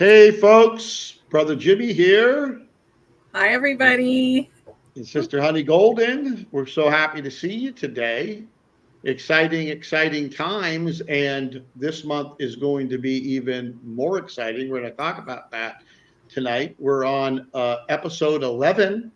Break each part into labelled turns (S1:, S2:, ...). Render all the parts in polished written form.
S1: Hey, folks, Brother Jimmie here
S2: Hi, everybody.
S1: and Sister Honey Golden. We're so happy to see you today. Exciting, exciting times. And this month is going to be even more exciting. We're going to talk about that tonight. We're on episode 11,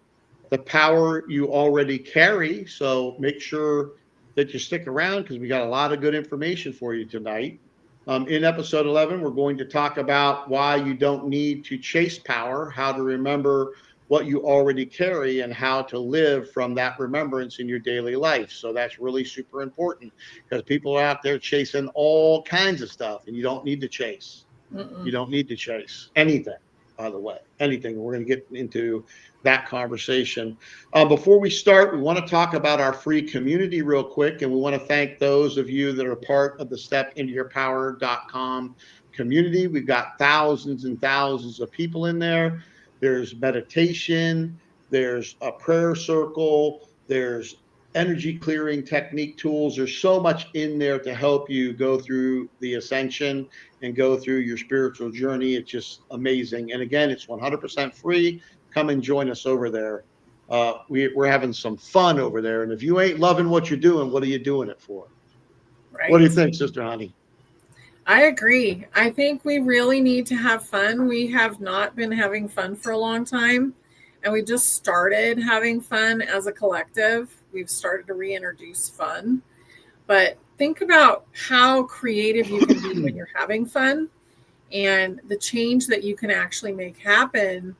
S1: The Power You Already Carry. So make sure that you stick around because we got a lot of good information for you tonight. In episode 11, we're going to talk about why you don't need to chase power, how to remember what you already carry, and how to live from that remembrance in your daily life. So that's really super important because people are out there chasing all kinds of stuff, and you don't need to chase. You
S2: Mm-mm.
S1: don't need to chase anything, by the way, anything. We're going to get into that conversation. Before we start, we want to talk about our free community real quick, and we want to thank those of you that are part of the stepintoyourpower.com community. We've got thousands and thousands of people in there. There's meditation, there's a prayer circle, there's energy clearing technique tools. There's so much in there to help you go through the ascension and go through your spiritual journey. It's just amazing. And again, it's 100% free. Come and join us over there. We're having some fun over there. And if you ain't loving what you're doing, what are you doing it for? What do you
S2: Right.
S1: think, Sister Honey?
S2: I agree. I think we really need to have fun. We have not been having fun for a long time, and we just started having fun as a collective. We've started to reintroduce fun. But think about how creative you can be when you're having fun and the change that you can actually make happen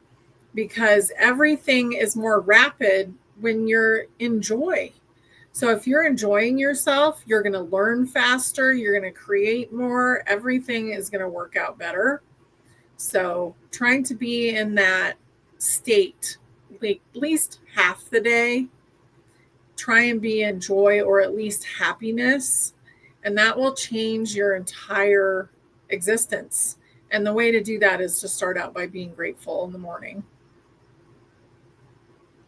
S2: because everything is more rapid when you're in joy. So if you're enjoying yourself, you're going to learn faster, you're going to create more, everything is going to work out better. So trying to be in that state like at least half the day, try and be in joy or at least happiness, and that will change your entire existence. And the way to do that is to start out by being grateful in the morning.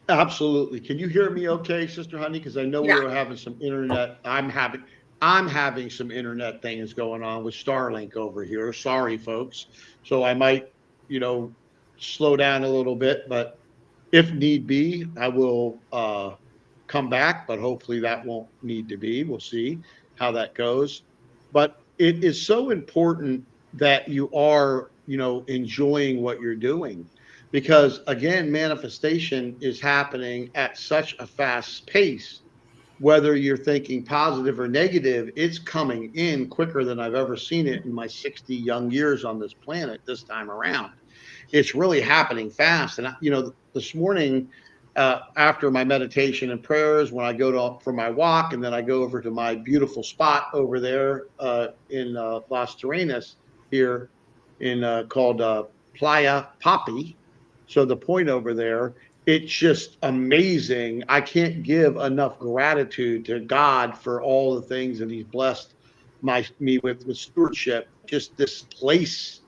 S1: Absolutely. Can you hear me okay, Sister Honey? Because I know we
S2: Yeah.
S1: were having some internet. I'm having some internet things going on with Starlink over here. Sorry, folks. So I might, you know, slow down a little bit, but if need be, I will come back, but hopefully that won't need to be. We'll see how that goes. But it is so important that you are, enjoying what you're doing because again, manifestation is happening at such a fast pace. Whether you're thinking positive or negative, it's coming in quicker than I've ever seen it in my 60 young years on this planet this time around. It's really happening fast. And, this morning, after my meditation and prayers, when I go for my walk, and then I go over to my beautiful spot over there in Las Terrenas here in called Playa Poppy. So the point over there, it's just amazing. I can't give enough gratitude to God for all the things that He's blessed me with stewardship. Just this place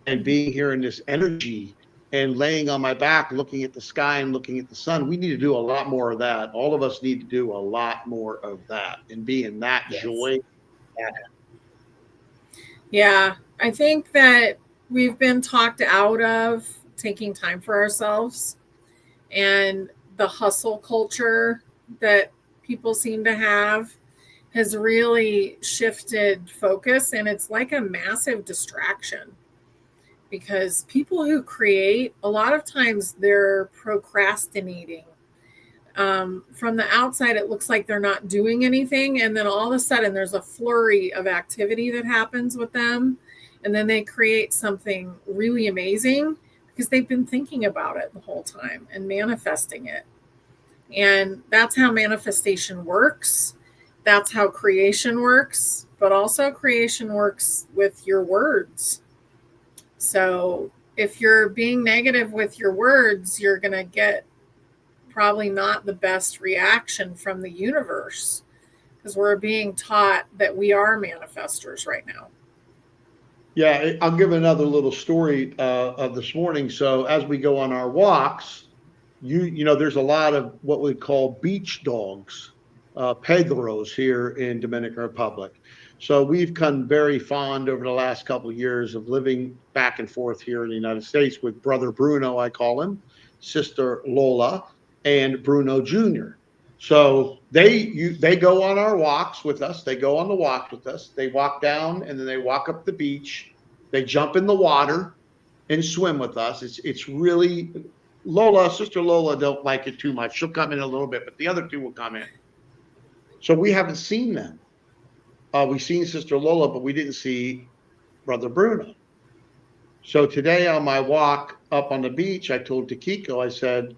S1: and being here in this energy and laying on my back, looking at the sky and looking at the sun. We need to do a lot more of that. All of us need to do a lot more of that and be in that
S2: Yes.
S1: joy. That
S2: Yeah, I think that we've been talked out of taking time for ourselves, and the hustle culture that people seem to have has really shifted focus, and it's like a massive distraction because people who create, a lot of times they're procrastinating. From the outside, it looks like they're not doing anything. And then all of a sudden, there's a flurry of activity that happens with them. And then they create something really amazing because they've been thinking about it the whole time and manifesting it. And that's how manifestation works. That's how creation works. But also, creation works with your words. So if you're being negative with your words, you're going to get probably not the best reaction from the universe because we're being taught that we are manifestors right now.
S1: Yeah, I'll give another little story of this morning. So as we go on our walks, there's a lot of what we call beach dogs, pedros here in Dominican Republic. So we've come very fond over the last couple of years of living back and forth here in the United States with brother Bruno, I call him, sister Lola, and Bruno Jr. So they go on our walks with us. They go on the walks with us. They walk down and then they walk up the beach. They jump in the water and swim with us. It's really Lola, sister Lola don't like it too much. She'll come in a little bit, but the other two will come in. So we haven't seen them. We've seen Sister Lola, but we didn't see Brother Bruno. So today on my walk up on the beach, I told Takiko, I said,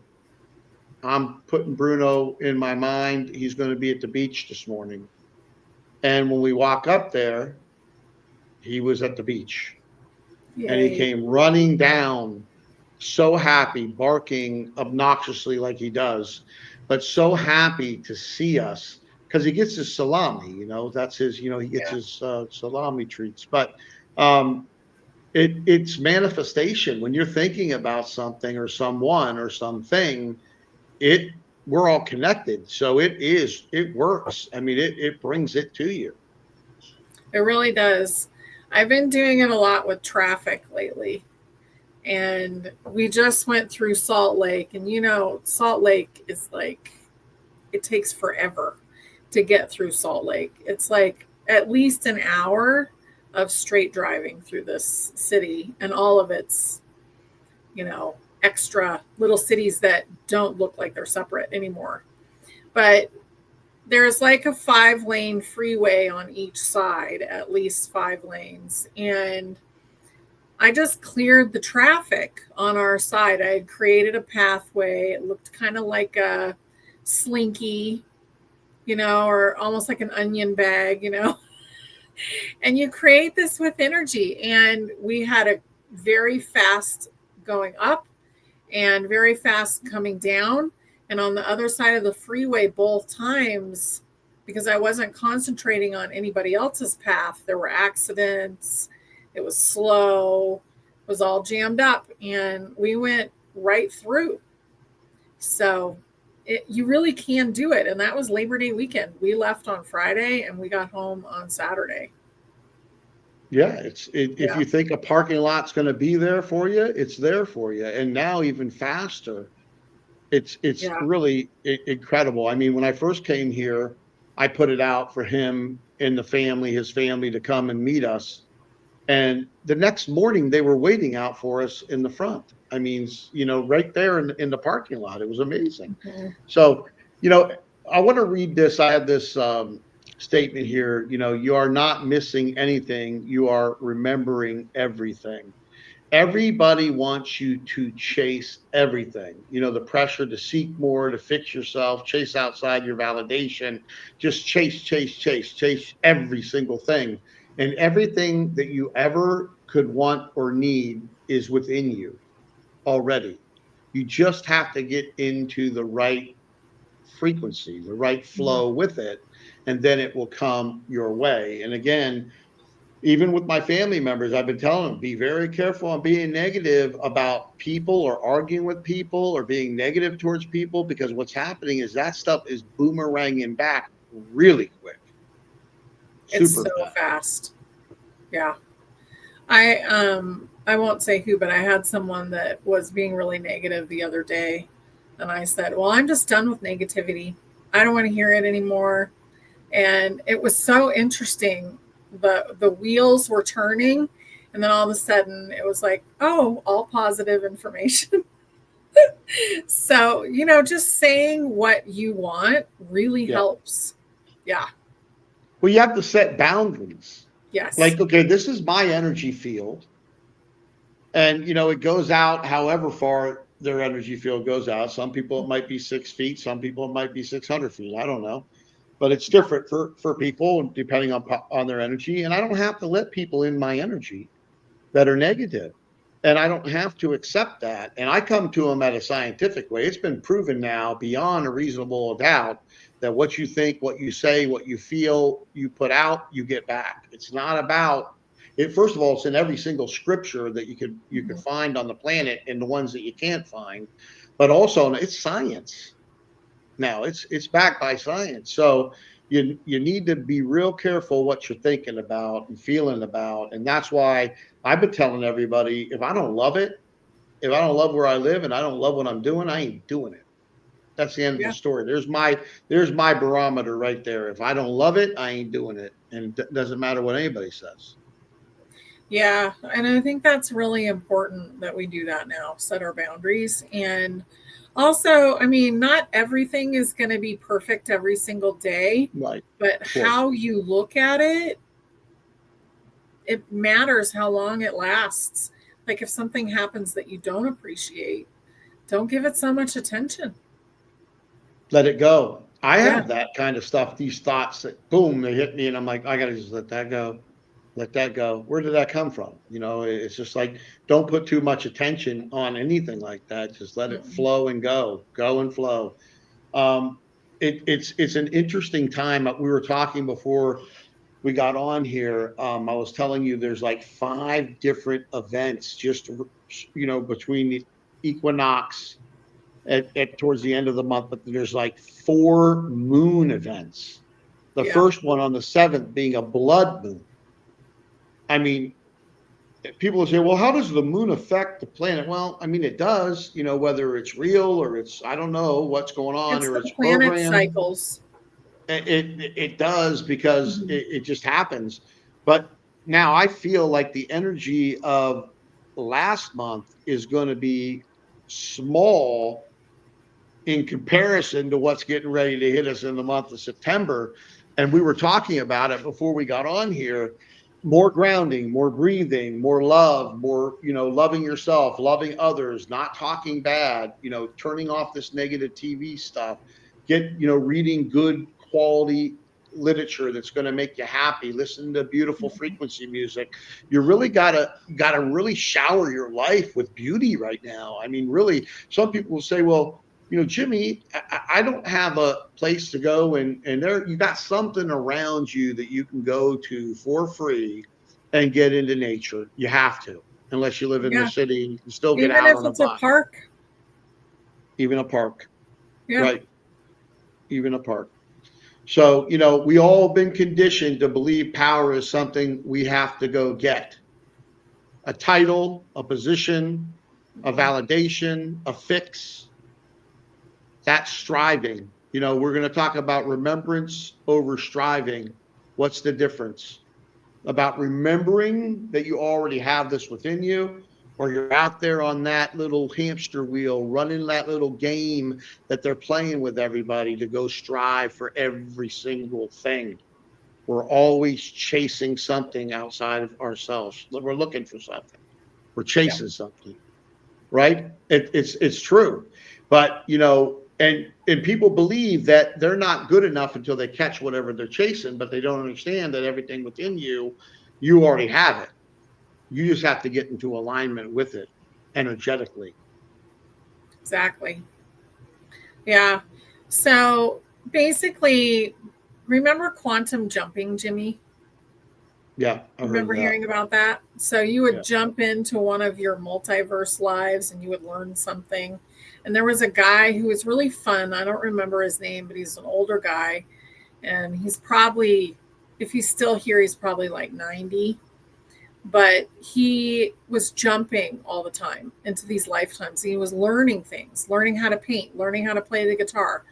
S1: I'm putting Bruno in my mind. He's going to be at the beach this morning. And when we walk up there, he was at the beach. And he
S2: Yay.
S1: came running down, so happy, barking obnoxiously like he does, but so happy to see us because he gets his salami, that's his, he gets his salami treats. But it's manifestation. When you're thinking about something or someone or something, we're all connected. So it works. I mean, it brings it to you.
S2: It really does. I've been doing it a lot with traffic lately. And we just went through Salt Lake. And Salt Lake is like, it takes forever to get through Salt Lake. It's like at least an hour of straight driving through this city and all of its, extra little cities that don't look like they're separate anymore. But there's like a 5-lane freeway on each side, at least 5 lanes. And I just cleared the traffic on our side. I had created a pathway. It looked kind of like a slinky, or almost like an onion bag, And you create this with energy. And we had a very fast going up and very fast coming down. And on the other side of the freeway, both times, because I wasn't concentrating on anybody else's path, there were accidents. It was slow. It was all jammed up. And we went right through. So you really can do it. And that was Labor Day weekend. We left on Friday and we got home on Saturday.
S1: Yeah, if you think a parking lot's going to be there for you, it's there for you. And now even faster. It's really incredible. I mean, when I first came here, I put it out for him and his family to come and meet us. And the next morning they were waiting out for us in the front. I mean, right there in the parking lot. It was amazing. Mm-hmm. So, I want to read this. I have this statement here. You are not missing anything. You are remembering everything. Everybody wants you to chase everything. The pressure to seek more, to fix yourself, chase outside your validation, just chase every single thing. And everything that you ever could want or need is within you already. You just have to get into the right frequency, the right flow with it, and then it will come your way. And again, even with my family members, I've been telling them, be very careful on being negative about people or arguing with people or being negative towards people, because what's happening is that stuff is boomeranging back really quick.
S2: It's so fast. Yeah. I won't say who, but I had someone that was being really negative the other day. And I said, well, I'm just done with negativity. I don't want to hear it anymore. And it was so interesting. The wheels were turning, and then all of a sudden it was like, oh, all positive information. So, just saying what you want really helps. Yeah.
S1: Well, you have to set boundaries.
S2: Yes.
S1: Like, okay, this is my energy field. And, it goes out however far their energy field goes out. Some people, it might be 6 feet. Some people, it might be 600 feet. I don't know. But it's different for people depending on their energy. And I don't have to let people in my energy that are negative. And I don't have to accept that. And I come to them at a scientific way. It's been proven now beyond a reasonable doubt that what you think, what you say, what you feel, you put out, you get back. It's not about it. First of all, it's in every single scripture that you could find on the planet, and the ones that you can't find. But also, it's science. Now it's backed by science. So, you need to be real careful what you're thinking about and feeling about. And that's why I've been telling everybody, if I don't love it, if I don't love where I live and I don't love what I'm doing, I ain't doing it. That's the end of the
S2: Yeah.
S1: story. There's my barometer right there. If I don't love it, I ain't doing it. And it doesn't matter what anybody says.
S2: Yeah. And I think that's really important that we do that now, set our boundaries. And also, I mean, not everything is going to be perfect every single day,
S1: Right.
S2: but
S1: Of course.
S2: how you look at it, it matters how long it lasts. Like if something happens that you don't appreciate, don't give it so much attention.
S1: Let it go. I
S2: Yeah.
S1: have that kind of stuff, these thoughts that boom, they hit me and I'm like, I gotta just let that go. Let that go. Where did that come from? It's just like, don't put too much attention on anything like that. Just let it
S2: Mm.
S1: flow and go and flow. Um, it's an interesting time. We were talking before we got on here. I was telling you there's like 5 different events just between the equinox at towards the end of the month, but there's like 4 moon events. The
S2: Yeah.
S1: first one on the 7th being a blood moon. I mean, people will say, well, how does the moon affect the planet? Well, I mean, it does, whether it's real or I don't know what's going on
S2: It's
S1: or
S2: the
S1: it's
S2: planet
S1: programmed.
S2: cycles.
S1: It does because
S2: Mhm.
S1: it just happens. But now I feel like the energy of last month is going to be small in comparison to what's getting ready to hit us in the month of September. And we were talking about it before we got on here. More grounding, more breathing, more love, more, loving yourself, loving others, not talking bad, turning off this negative TV stuff, reading good quality literature that's going to make you happy, listen to beautiful frequency music. You really gotta really shower your life with beauty right now. I mean, really, some people will say, well, Jimmie, I don't have a place to go, and there you got something around you that you can go to for free and get into nature. You have to, unless you live in the
S2: Yeah.
S1: city, you can still get
S2: Even
S1: out
S2: if
S1: on a
S2: it's a
S1: bike,
S2: park.
S1: even a park,
S2: Yeah.
S1: right? Even a park. So, we all been conditioned to believe power is something we have to go get. A title, a position, a
S2: Mhm.
S1: validation, a fix. That's striving. We're going to talk about remembrance over striving. What's the difference? About remembering that you already have this within you, or you're out there on that little hamster wheel running that little game that they're playing with everybody to go strive for every single thing. We're always chasing something outside of ourselves. We're looking for something. We're
S2: Yeah.
S1: chasing something, right? It's true, but and people believe that they're not good enough until they catch whatever they're chasing, but they don't understand that everything within you already have it. You just have to get into alignment with it energetically.
S2: Exactly. Yeah. So basically, remember quantum jumping, Jimmie?
S1: Yeah, I heard of
S2: Remember
S1: that.
S2: hearing about that? So you would
S1: Yeah.
S2: jump into one of your multiverse lives and you would learn something. And there was a guy who was really fun. I don't remember his name, but he's an older guy. And he's probably, if he's still here, he's probably like 90. But he was jumping all the time into these lifetimes. He was learning things, learning how to paint, learning how to play the guitar,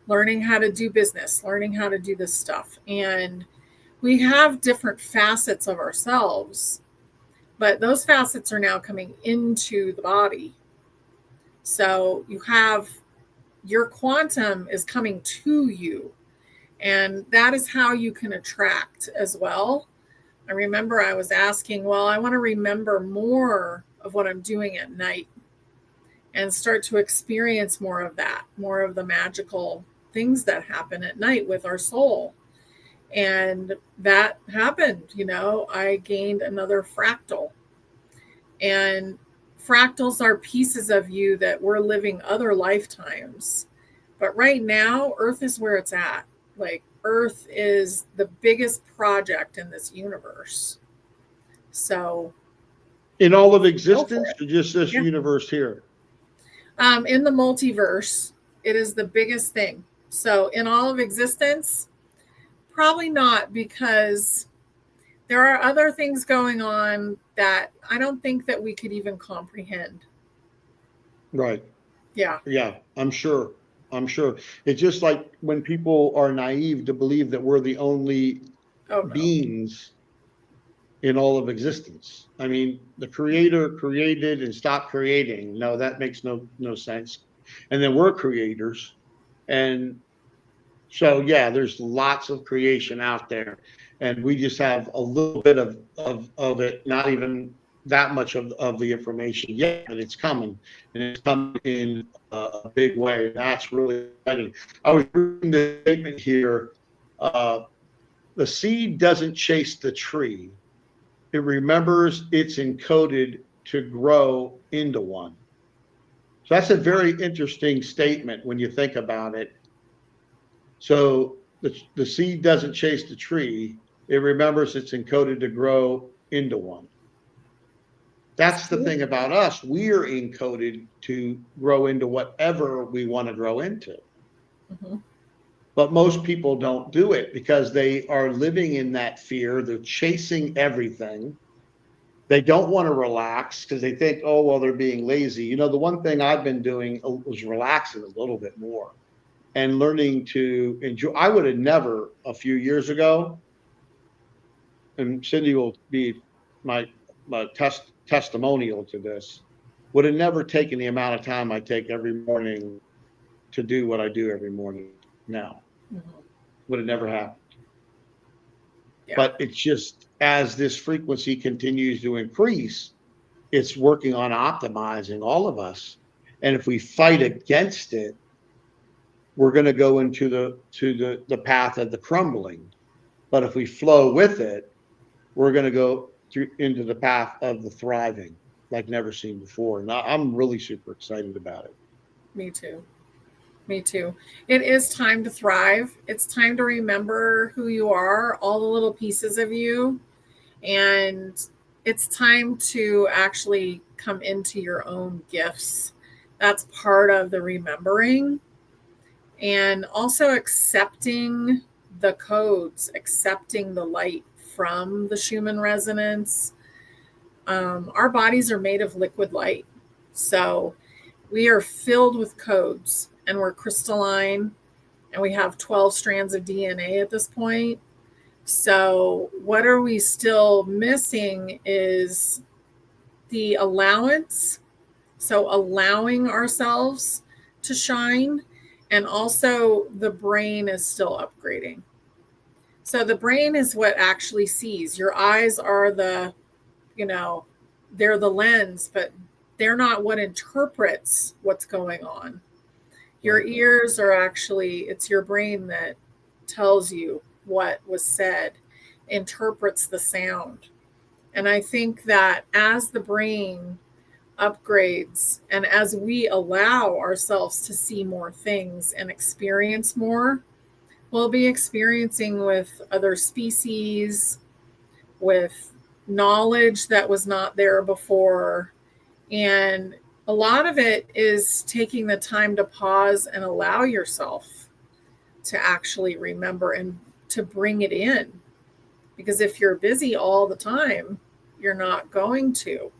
S2: learning how to do business, learning how to do this stuff. And we have different facets of ourselves, but those facets are now coming into the body. So you have your quantum is coming to you, and that is how you can attract as well. I remember I was asking, well, I want to remember more of what I'm doing at night and start to experience more of that, more of the magical things that happen at night with our soul. And that happened. I gained another fractal. And fractals are pieces of you that we're living other lifetimes. But right now, Earth is where it's at. Like, Earth is the biggest project in this universe. So
S1: In all of
S2: go for
S1: existence,
S2: it.
S1: or just this
S2: Yeah.
S1: universe here?
S2: In the multiverse, it is the biggest thing. So in all of existence, Probably not, because there are other things going on that I don't think that we could even comprehend.
S1: Right.
S2: Yeah.
S1: Yeah, I'm sure. I'm sure. It's just like when people are naive to believe that we're the only
S2: Oh no.
S1: beings in all of existence. I mean, the creator created and stopped creating. No, that makes no sense. And then we're creators. And so yeah, there's lots of creation out there. And we just have a little bit of it, not even that much of the information yet, but it's coming. And it's coming in a big way. That's really exciting. I was reading the statement here. Uh, the seed doesn't chase the tree. It remembers it's encoded to grow into one. So that's a very interesting statement when you think about it. So the seed doesn't chase the tree. It remembers it's encoded to grow into one. That's the thing about us. We're encoded to grow into whatever we want to grow into.
S2: Mm-hmm.
S1: But most people don't do it because they are living in that fear. They're chasing everything. They don't want to relax because they think, oh, well, they're being lazy. You know, the one thing I've been doing was relaxing a little bit more and learning to enjoy. I would have never a few years ago, and Cindy will be my testimonial to this, would have never taken the amount of time I take every morning to do what I do every morning now.
S2: Mm-hmm.
S1: Would have never happened.
S2: Yeah.
S1: But it's just as this frequency continues to increase, it's working on optimizing all of us. And if we fight against it, we're going to go into the path of the crumbling. But if we flow with it, we're going to go through into the path of the thriving like never seen before. And I'm really super excited about it.
S2: Me too. Me too. It is time to thrive. It's time to remember who you are, all the little pieces of you. And it's time to actually come into your own gifts. That's part of the remembering. And also accepting the codes, accepting the light from the Schumann resonance. Our bodies are made of liquid light. So we are filled with codes, and we're crystalline, and we have 12 strands of DNA at this point. So what are we still missing is the allowance. So allowing ourselves to shine, and also the brain is still upgrading. So the brain is what actually sees. Your eyes are they're the lens, but they're not what interprets what's going on. Your ears are actually, it's your brain that tells you what was said, interprets the sound. And I think that as the brain upgrades and as we allow ourselves to see more things and experience more, we'll be experiencing with other species, with knowledge that was not there before. And a lot of it is taking the time to pause and allow yourself to actually remember and to bring it in. Because if you're busy all the time, you're not going to,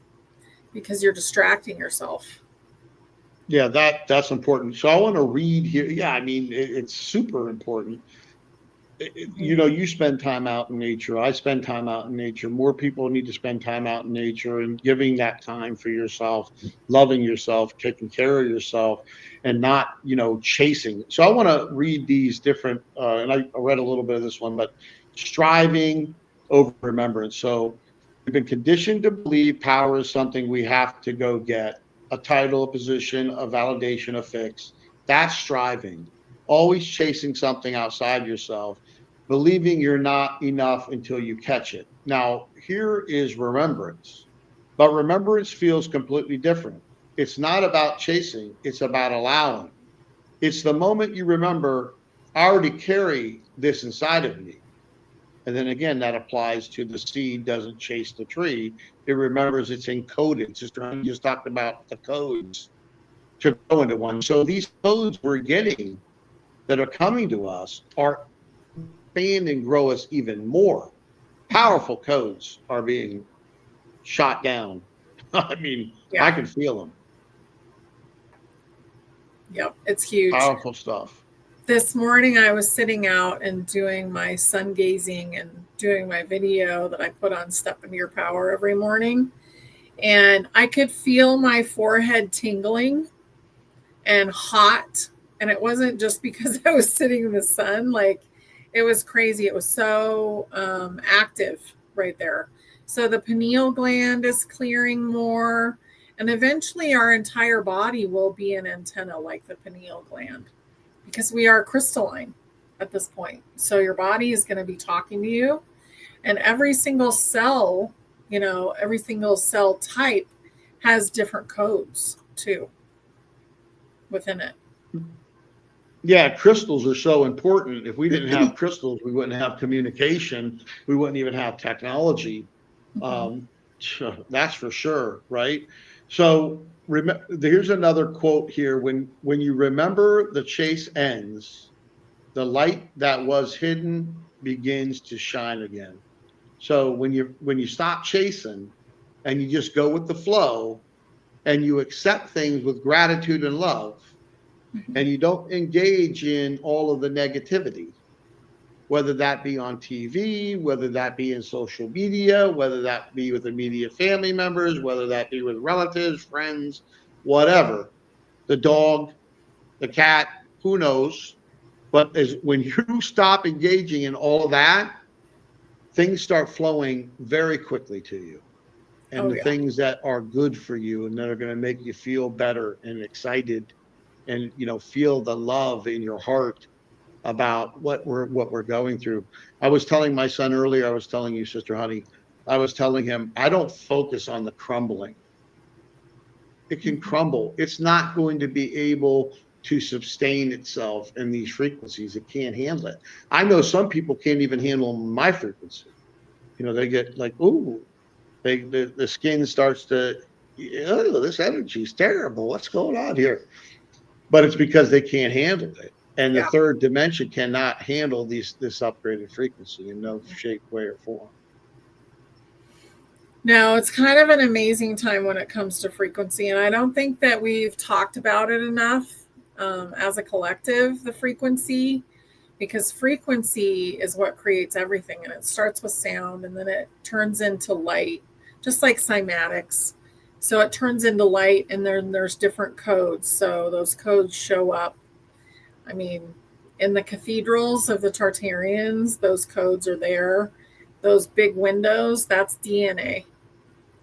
S2: because you're distracting yourself.
S1: Yeah, that's important. So I want to read here. Yeah, I mean, it's super important. You know, you spend time out in nature. I spend time out in nature. More people need to spend time out in nature and giving that time for yourself, loving yourself, taking care of yourself, and not, chasing. So I want to read these different, and I read a little bit of this one, but striving over remembrance. So we've been conditioned to believe power is something we have to go get, a title, a position, a validation, a fix. That's striving, always chasing something outside yourself, believing you're not enough until you catch it. Now, here is remembrance, but remembrance feels completely different. It's not about chasing, it's about allowing. It's the moment you remember, I already carry this inside of me. And then again, that applies to the seed doesn't chase the tree. It remembers it's encoded. You just talked about the codes to go into one. So these codes we're getting that are coming to us are expand and grow us even more. Powerful codes are being shot down. I mean, I can feel them.
S2: Yep, it's huge.
S1: Powerful stuff.
S2: This morning I was sitting out and doing my sun gazing and doing my video that I put on Step Into Your Power every morning. And I could feel my forehead tingling and hot. And it wasn't just because I was sitting in the sun. Like, it was crazy. It was so active right there. So the pineal gland is clearing more. And eventually our entire body will be an antenna like the pineal gland, because we are crystalline at this point. So your body is going to be talking to you. And every single cell, every single cell type has different codes too within it.
S1: Yeah, crystals are so important. If we didn't have crystals, we wouldn't have communication. We wouldn't even have technology. That's for sure, right? So here's another quote here. When you remember the chase ends, the light that was hidden begins to shine again. So when you stop chasing and you just go with the flow and you accept things with gratitude and love, and you don't engage in all of the negativity, whether that be on TV, whether that be in social media, whether that be with immediate family members, whether that be with relatives, friends, whatever, the dog, the cat, who knows? But when you stop engaging in all of that, things start flowing very quickly to you. And the things that are good for you and that are going to make you feel better and excited and, feel the love in your heart about what we're going through. I was telling my son earlier, I was telling you, Sister Honey, I was telling him, I don't focus on the crumbling. It can crumble. It's not going to be able to sustain itself in these frequencies. It can't handle it. I know some people can't even handle my frequency. They get like, ooh, the skin starts to, oh, this energy is terrible. What's going on here? But it's because they can't handle it. And the third dimension cannot handle this upgraded frequency in no shape, way, or form.
S2: No, it's kind of an amazing time when it comes to frequency. And I don't think that we've talked about it enough as a collective, the frequency, because frequency is what creates everything. And it starts with sound and then it turns into light, just like cymatics. So it turns into light and then there's different codes. So those codes show up. I mean, in the cathedrals of the Tartarians, those codes are there. Those big windows, that's DNA.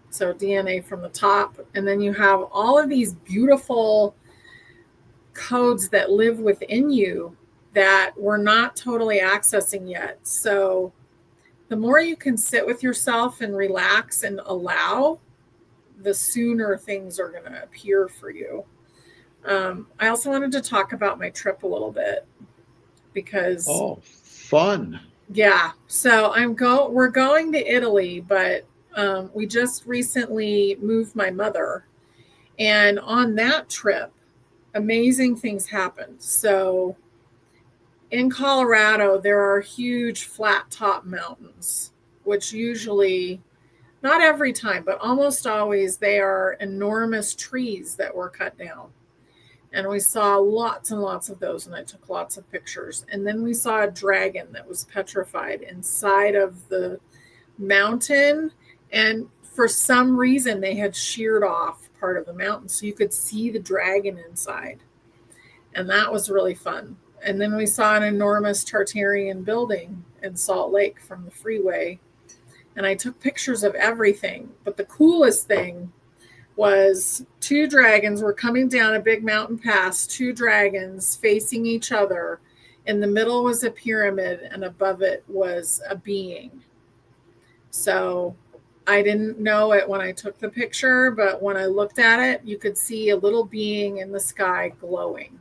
S2: So DNA from the top. And then you have all of these beautiful codes that live within you that we're not totally accessing yet. So the more you can sit with yourself and relax and allow, the sooner things are going to appear for you. I also wanted to talk about my trip a little bit because
S1: fun.
S2: Yeah. So we're going to Italy, but we just recently moved my mother, and on that trip, amazing things happened. So in Colorado, there are huge flat top mountains, which usually, not every time, but almost always, they are enormous trees that were cut down. And we saw lots and lots of those, and I took lots of pictures. And then we saw a dragon that was petrified inside of the mountain. And for some reason, they had sheared off part of the mountain, so you could see the dragon inside. And that was really fun. And then we saw an enormous Tartarian building in Salt Lake from the freeway. And I took pictures of everything. But the coolest thing was two dragons were coming down a big mountain pass, two dragons facing each other. In the middle was a pyramid, and above it was a being. So I didn't know it when I took the picture, but when I looked at it, you could see a little being in the sky glowing.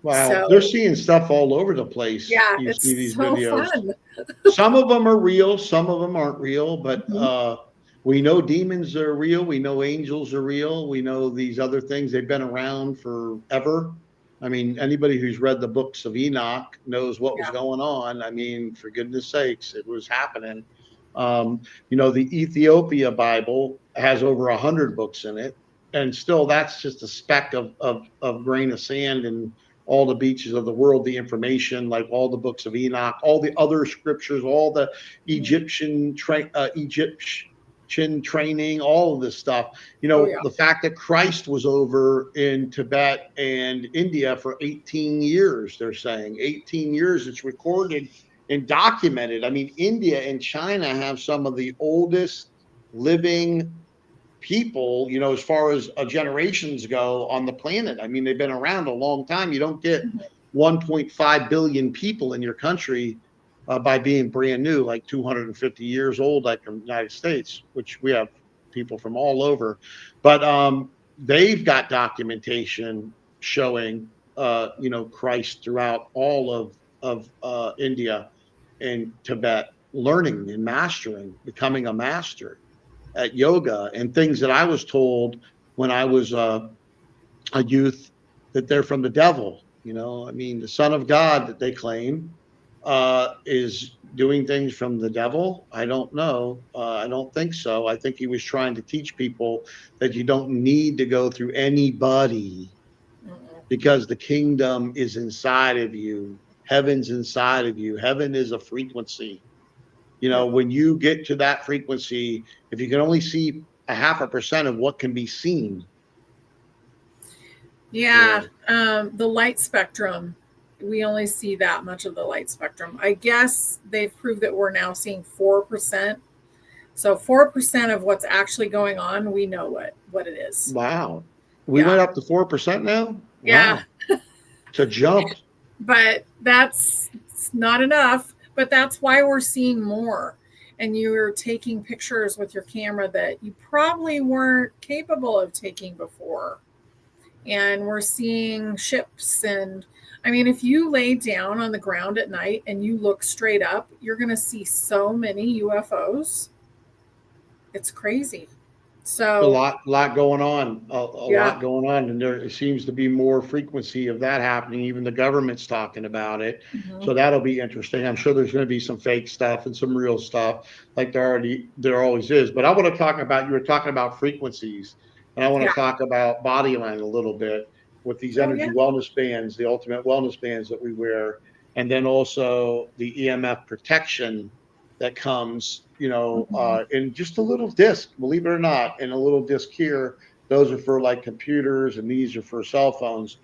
S1: Wow, so, they're seeing stuff all over the place.
S2: Yeah,
S1: you
S2: it's
S1: see these
S2: so
S1: videos.
S2: Fun.
S1: Some of them are real, some of them aren't real, but we know demons are real. We know angels are real. We know these other things. They've been around forever. I mean, anybody who's read the books of Enoch knows what was
S2: Yeah.
S1: going on. I mean, for goodness sakes, it was happening. The Ethiopia Bible has over 100 books in it, and still that's just a speck of grain of sand in all the beaches of the world. The information, like all the books of Enoch, all the other scriptures, all the Egyptian training, all of this stuff.
S2: Oh yeah.
S1: The fact that Christ was over in Tibet and India for 18 years, they're saying 18 years. It's recorded and documented. I mean, India and China have some of the oldest living people, as far as generations go on the planet. I mean, they've been around a long time. You don't get 1.5 billion people in your country by being brand new, like 250 years old, like the United States, which we have people from all over. But they've got documentation showing, Christ throughout all of India and Tibet, learning and mastering, becoming a master at yoga and things that I was told when I was a youth, that they're from the devil. I mean, the Son of God that they claim is doing things from the devil. I don't know. I don't think so. I think he was trying to teach people that you don't need to go through anybody
S2: Mm-mm.
S1: because the kingdom is inside of you. Heaven's inside of you. Heaven is a frequency.
S2: Yep.
S1: When you get to that frequency, if you can only see a 0.5% of what can be seen.
S2: Yeah. The light spectrum, we only see that much of the light spectrum. I guess they've proved that we're now seeing 4%. So 4% of what's actually going on, we know what it is.
S1: Wow. We
S2: Yeah.
S1: went up to 4% now?
S2: Yeah.
S1: Wow. It's a jump.
S2: But that's not enough. But that's why we're seeing more. And you're taking pictures with your camera that you probably weren't capable of taking before. And we're seeing ships. And I mean, if you lay down on the ground at night and you look straight up, you're going to see so many UFOs. It's crazy.
S1: A
S2: So,
S1: lot going on, a
S2: yeah.
S1: lot going on, and there seems to be more frequency of that happening. Even the government's talking about it,
S2: Mhm.
S1: so that'll be interesting. I'm sure there's going to be some fake stuff and some real stuff, like there always is. But I want to talk about, you were talking about frequencies, and I want
S2: Yeah.
S1: to talk about body line a little bit with these
S2: Oh, yeah.
S1: energy wellness bands, the ultimate wellness bands that we wear, and then also the EMF protection that comes,
S2: Mhm.
S1: in just a little disc, believe it or not, in a little disc here. Those are for like computers, and these are for cell phones.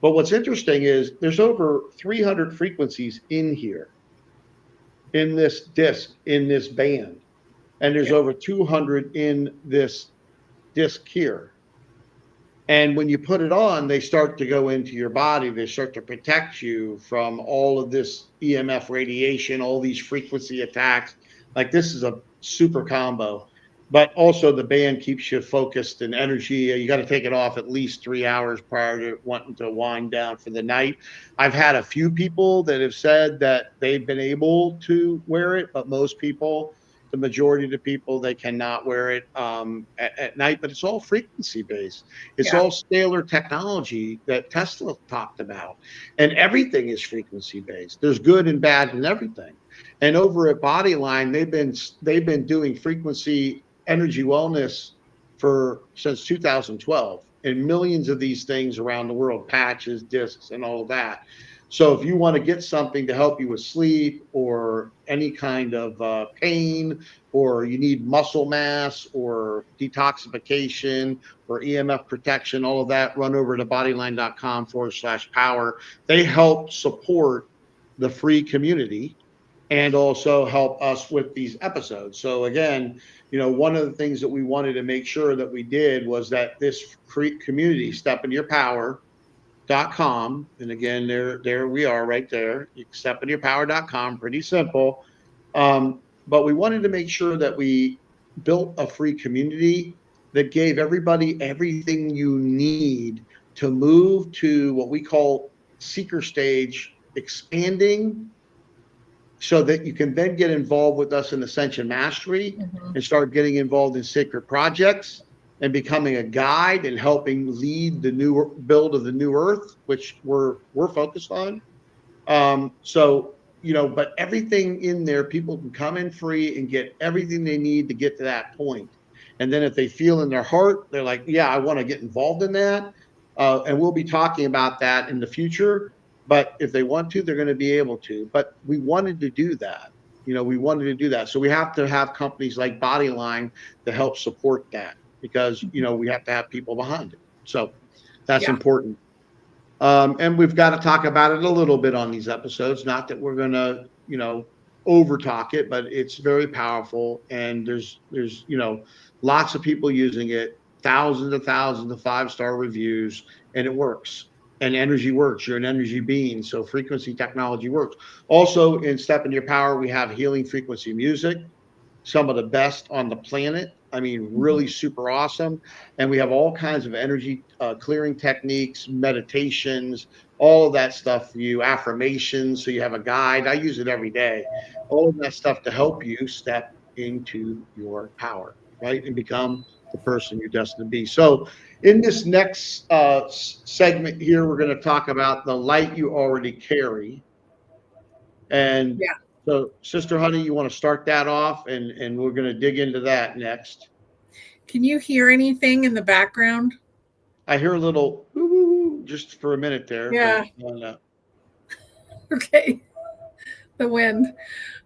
S1: But what's interesting is there's over 300 frequencies in here, in this disc, in this band, and there's
S2: Yeah.
S1: over 200 in this disc here. And when you put it on, they start to go into your body. They start to protect you from all of this EMF radiation, all these frequency attacks. Like, this is a super combo. But also the band keeps you focused and energy. You got to take it off at least 3 hours prior to wanting to wind down for the night. I've had a few people that have said that they've been able to wear it, but most people, the majority of the people, they cannot wear it at night. But it's all frequency based. It's
S2: Yeah.
S1: all scalar technology that Tesla talked about. And everything is frequency based. There's good and bad in everything. And over at Bodyline, they've been doing frequency energy wellness for since 2012, and millions of these things around the world, patches, discs, and all of that. So if you want to get something to help you with sleep or any kind of pain, or you need muscle mass or detoxification or EMF protection, all of that, run over to bodyline.com/power. They help support the free community and also help us with these episodes. So again, one of the things that we wanted to make sure that we did was that this community, stepinyourpower.com, and again, there we are right there, stepinyourpower.com, pretty simple. But we wanted to make sure that we built a free community that gave everybody everything you need to move to what we call seeker stage, expanding, so that you can then get involved with us in Ascension Mastery
S2: Mhm.
S1: and start getting involved in sacred projects and becoming a guide and helping lead the new build of the new earth, which we're focused on. So, but everything in there, people can come in free and get everything they need to get to that point. And then if they feel in their heart, they're like, yeah, I want to get involved in that. And we'll be talking about that in the future. But if they want to, they're going to be able to. But we wanted to do that. We wanted to do that. So we have to have companies like Bodyline to help support that because, we have to have people behind it. So that's
S2: Yeah.
S1: important. And we've got to talk about it a little bit on these episodes. Not that we're going to, over talk it, but it's very powerful. And there's, lots of people using it, thousands of 5-star reviews, and it works. And energy works. You're an energy being. So frequency technology works. Also, in Step Into Your Power, we have healing frequency music, some of the best on the planet. I mean, really super awesome. And we have all kinds of energy clearing techniques, meditations, all of that stuff for you, affirmations. So you have a guide. I use it every day. All of that stuff to help you step into your power, right? And become the person you're destined to be. So in this next segment here, we're going to talk about the light you already carry. And
S2: Yeah.
S1: so, Sister Honey, you want to start that off, and we're going to dig into that next.
S2: Can you hear anything in the background?
S1: I hear a little woo, just for a minute there, but
S2: Yeah. Okay. The wind.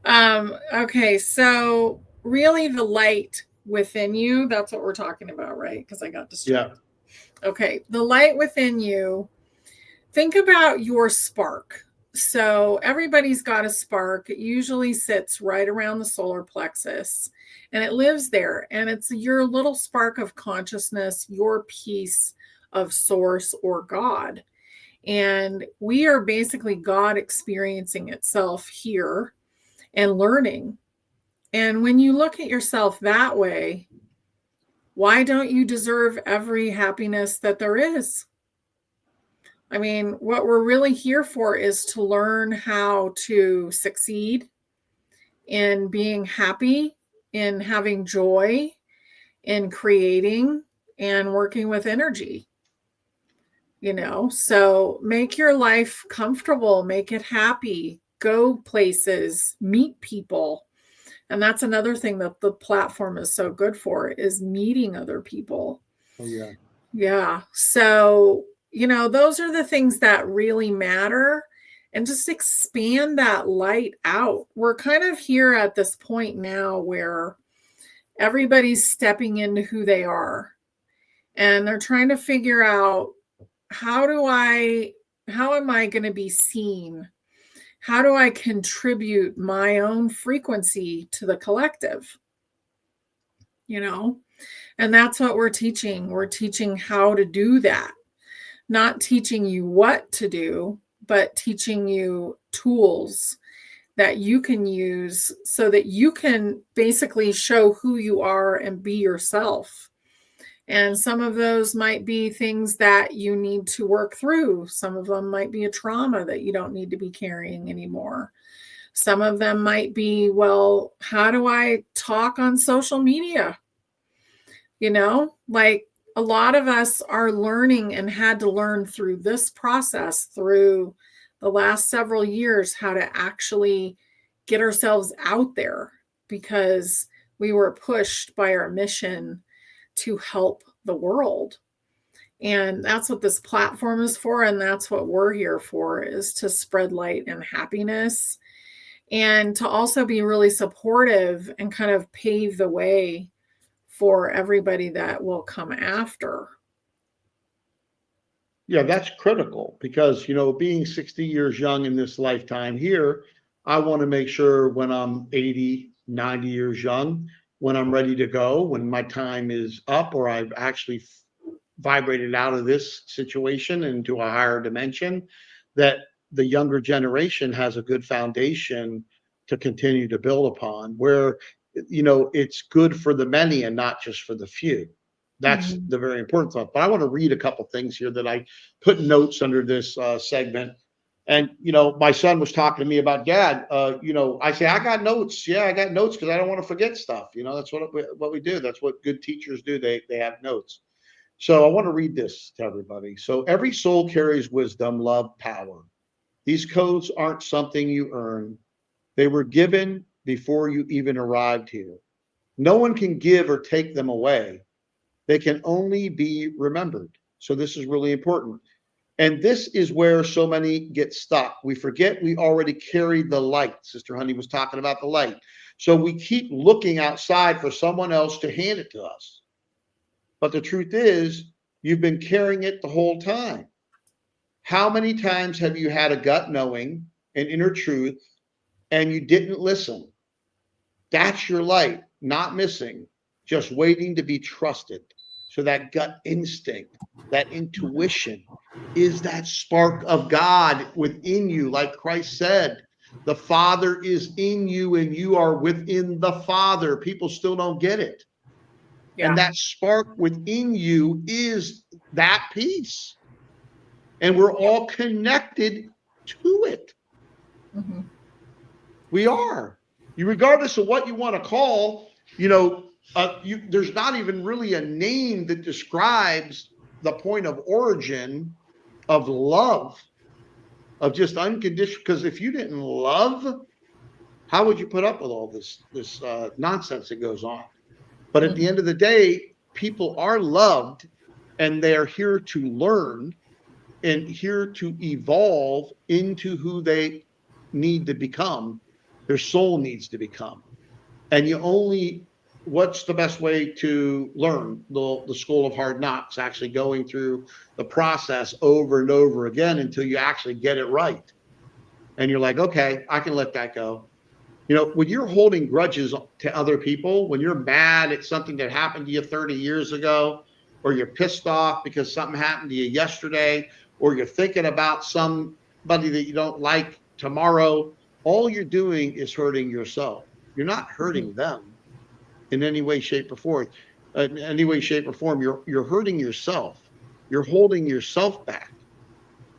S2: Okay. So, really, the light within you, that's what we're talking about, right? Because I got distracted.
S1: yeah,
S2: Okay. The light within you, think about your spark. So, everybody's got a spark. It usually sits right around the solar plexus and it lives there. And it's your little spark of consciousness, your piece of source or God. And we are basically God experiencing itself here and learning. And when you look at yourself that way, why don't you deserve every happiness that there is? I mean, what we're really here for is to learn how to succeed in being happy, in having joy, in creating and working with energy. So make your life comfortable, make it happy, go places, meet people. And that's another thing that the platform is so good for is meeting other people.
S1: oh yeah,
S2: Yeah. So, those are the things that really matter and just expand that light out. We're kind of here at this point now where everybody's stepping into who they are and they're trying to figure out how am I going to be seen? How do I contribute my own frequency to the collective? And that's what we're teaching. We're teaching how to do that, not teaching you what to do, but teaching you tools that you can use so that you can basically show who you are and be yourself. And some of those might be things that you need to work through. Some of them might be a trauma that you don't need to be carrying anymore. Some of them might be, well, how do I talk on social media? Like a lot of us are learning and had to learn through this process through the last several years how to actually get ourselves out there because we were pushed by our mission to help the world. And that's what this platform is for. And that's what we're here for, is to spread light and happiness and to also be really supportive and kind of pave the way for everybody that will come after.
S1: yeah. That's critical because being 60 years young in this lifetime here, I want to make sure when I'm 80, 90 years young, when I'm ready to go, when my time is up, or I've actually vibrated out of this situation into a higher dimension, that the younger generation has a good foundation to continue to build upon, where it's good for the many and not just for the few. That's
S2: Mhm.
S1: the very important thought. But I want to read a couple things here that I put notes under this segment. And, my son was talking to me about, Dad, I say, I got notes. Yeah, I got notes because I don't want to forget stuff. That's what we do. That's what good teachers do. They have notes. So I want to read this to everybody. So every soul carries wisdom, love, power. These codes aren't something you earn. They were given before you even arrived here. No one can give or take them away. They can only be remembered. So this is really important. And this is where so many get stuck. We forget we already carry the light. Sister Honey was talking about the light. So we keep looking outside for someone else to hand it to us. But the truth is, you've been carrying it the whole time. How many times have you had a gut knowing, an inner truth, and you didn't listen? That's your light, not missing, just waiting to be trusted. So that gut instinct, that intuition is that spark of God within you. Like Christ said, the Father is in you and you are within the Father. People still don't get it.
S2: Yeah.
S1: And that spark within you is that peace. And we're all connected to it.
S2: Mm-hmm.
S1: We are. Regardless of what you want to call, there's not even really a name that describes the point of origin of love, of just unconditional. Because if you didn't love, how would you put up with all this nonsense that goes on? But at the end of the day, people are loved, and they are here to learn and here to evolve into who they need to become. Their soul needs to become. And what's the best way to learn? The school of hard knocks, actually going through the process over and over again until you actually get it right. And you're like, okay, I can let that go. When you're holding grudges to other people, when you're mad at something that happened to you 30 years ago, or you're pissed off because something happened to you yesterday, or you're thinking about somebody that you don't like tomorrow, all you're doing is hurting yourself. You're not hurting them in any way, shape, or form. You're hurting yourself. You're holding yourself back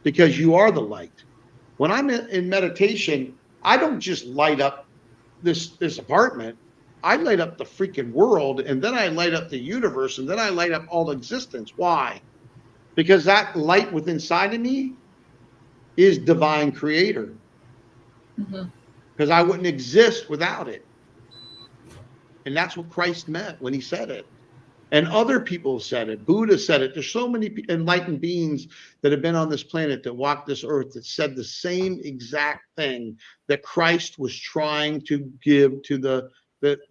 S1: because you are the light. When I'm in meditation, I don't just light up this apartment. I light up the freaking world, and then I light up the universe, and then I light up all existence. Why? Because that light within inside of me is divine creator. Because I wouldn't exist without it. And that's what Christ meant when he said it. And other people have said it. Buddha said it. There's so many enlightened beings that have been on this planet that walked this earth that said the same exact thing that Christ was trying to give to the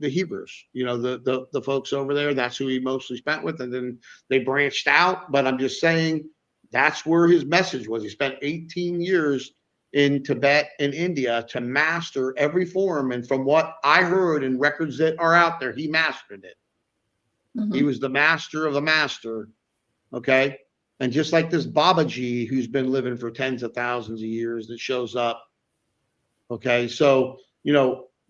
S1: Hebrews, the folks over there. That's who he mostly spent with. And then they branched out. But I'm just saying that's where his message was. He spent 18 years in Tibet and India to master every form. And from what I heard in records that are out there, he mastered it. He was the master of the master. Okay. And just like this Babaji, who's been living for tens of thousands of years, that shows up. Okay. So,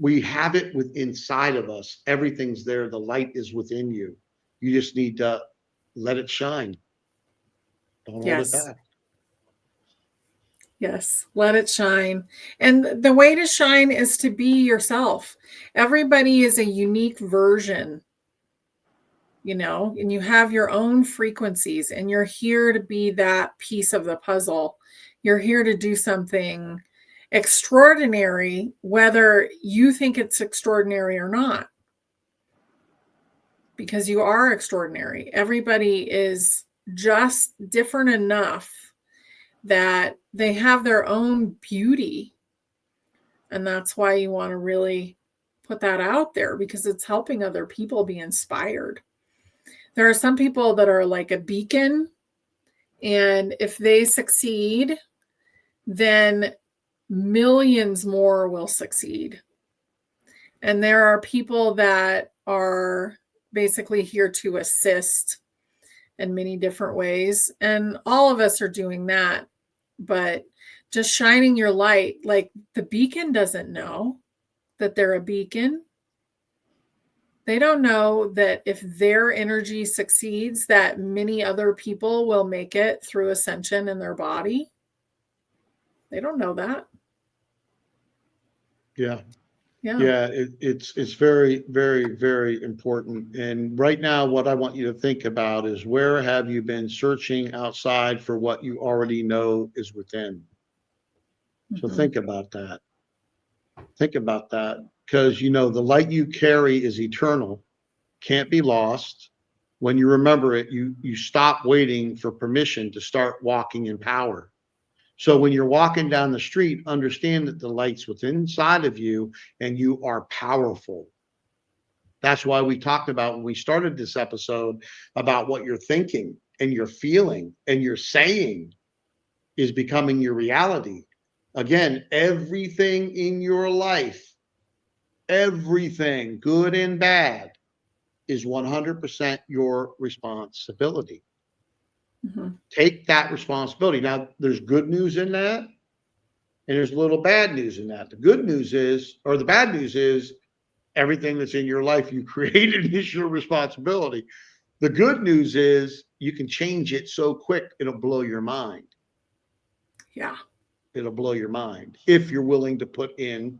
S1: we have it within inside of us. Everything's there. The light is within you. You just need to let it shine. Don't hold it back.
S2: Yes, let it shine. And the way to shine is to be yourself. Everybody is a unique version, and you have your own frequencies, and you're here to be that piece of the puzzle. You're here to do something extraordinary, whether you think it's extraordinary or not, because you are extraordinary. Everybody is just different enough that they have their own beauty. And that's why you want to really put that out there, because it's helping other people be inspired. There are some people that are like a beacon, and if they succeed, then millions more will succeed. And there are people that are basically here to assist in many different ways. And all of us are doing that. But just shining your light, like the beacon doesn't know that they're a beacon. They don't know that if their energy succeeds, that many other people will make it through ascension in their body. They don't know that.
S1: Yeah.
S2: Yeah.
S1: Yeah, it's very, very, very important. And right now, what I want you to think about is, where have you been searching outside for what you already know is within? So
S2: Mm-hmm.
S1: think about that. Think about that, because the light you carry is eternal, can't be lost. When you remember it, you stop waiting for permission to start walking in power. So when you're walking down the street, understand that the light's within inside of you, and you are powerful. That's why we talked about, when we started this episode, about what you're thinking and you're feeling and you're saying is becoming your reality. Again, everything in your life, everything, good and bad, is 100% your responsibility.
S2: Mm-hmm.
S1: Take that responsibility. Now, there's good news in that, and there's a little bad news in that. The good news is, or the bad news is, everything that's in your life you created is your responsibility. The good news is, you can change it so quick, it'll blow your mind.
S2: Yeah.
S1: It'll blow your mind if you're willing to put in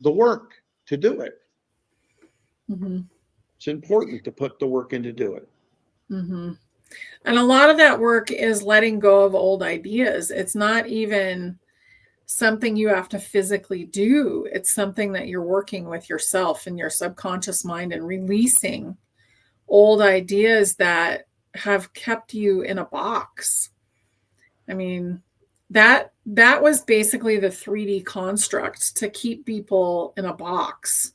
S1: the work to do it.
S2: Mm-hmm.
S1: It's important to put the work in to do it.
S2: Mm-hmm. And a lot of that work is letting go of old ideas. It's not even something you have to physically do. It's something that you're working with yourself and your subconscious mind, and releasing old ideas that have kept you in a box. I mean, that was basically the 3D construct, to keep people in a box.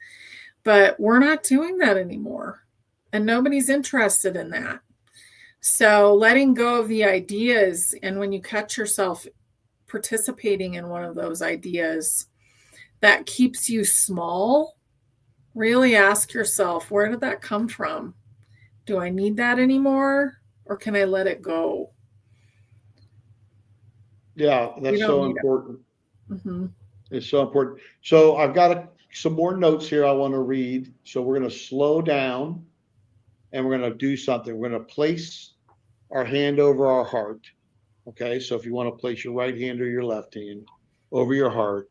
S2: But we're not doing that anymore. And nobody's interested in that. So letting go of the ideas, and when you catch yourself participating in one of those ideas that keeps you small, really ask yourself, where did that come from? Do I need that anymore? Or can I let it go?
S1: Yeah,
S2: You
S1: that's
S2: don't
S1: so
S2: need it.
S1: important.
S2: Mm-hmm.
S1: It's so important. So I've got some more notes here I want to read. So we're going to slow down, and we're going to do something. We're going to place our hand over our heart. Okay. So if you want to place your right hand or your left hand over your heart,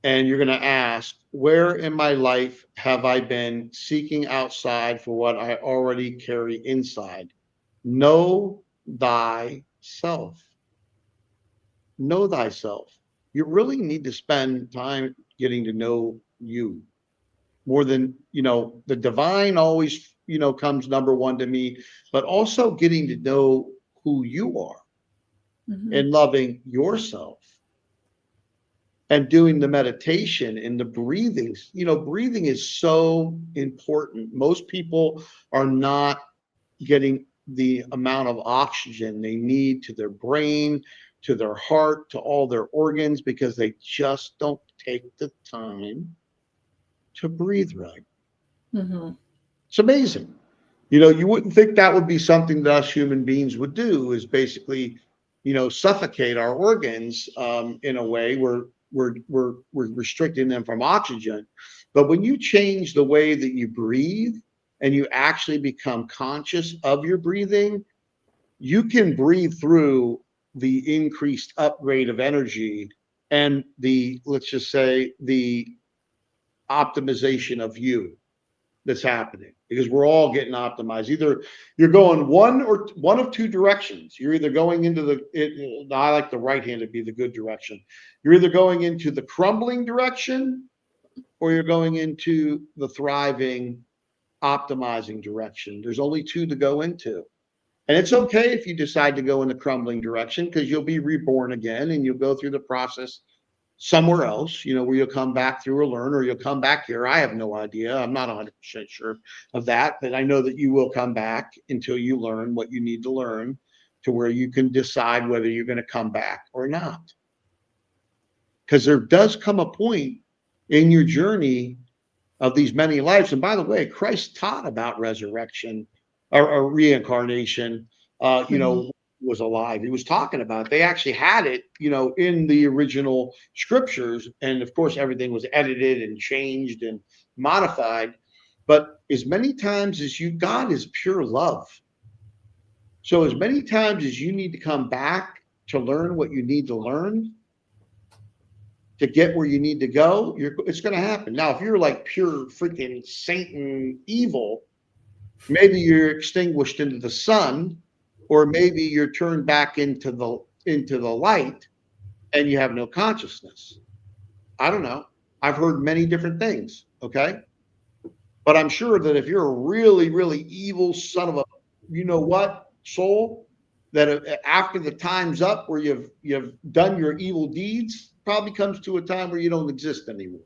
S1: and you're going to ask, where in my life have I been seeking outside for what I already carry inside? Know thyself. Know thyself. You really need to spend time getting to know you more than, the divine always, comes number one to me, but also getting to know who you are,
S2: Mm-hmm.
S1: and loving yourself, and doing the meditation and the breathing. Breathing is so important. Most people are not getting the amount of oxygen they need to their brain, to their heart, to all their organs, because they just don't take the time to breathe right.
S2: Mm-hmm.
S1: It's amazing. You wouldn't think that would be something that us human beings would do, is basically, suffocate our organs, in a way where we're restricting them from oxygen. But when you change the way that you breathe, and you actually become conscious of your breathing, you can breathe through the increased upgrade of energy, and let's just say, the optimization of you that's happening, because we're all getting optimized. Either you're going one of two directions. You're either going into I like the right hand to be the good direction. You're either going into the crumbling direction, or you're going into the thriving, optimizing direction. There's only two to go into. And it's okay if you decide to go in the crumbling direction, because you'll be reborn again, and you'll go through the process somewhere else, where you'll come back through or learn, or you'll come back here. I have no idea. I'm not 100% sure of that, but I know that you will come back until you learn what you need to learn, to where you can decide whether you're going to come back or not. Because there does come a point in your journey of these many lives. And by the way, Christ taught about resurrection, or reincarnation,
S2: Mm-hmm.
S1: was alive. He was talking about it. They actually had it, in the original scriptures. And of course, everything was edited and changed and modified. But as many times as God is pure love. So as many times as you need to come back to learn what you need to learn to get where you need to go, it's going to happen. Now, if you're like pure freaking Satan evil, maybe you're extinguished into the sun, or maybe you're turned back into the light and you have no consciousness. I don't know. I've heard many different things. Okay. But I'm sure that if you're a really, really evil son of a, you know what, soul, that after the time's up where you've done your evil deeds, probably comes to a time where you don't exist anymore.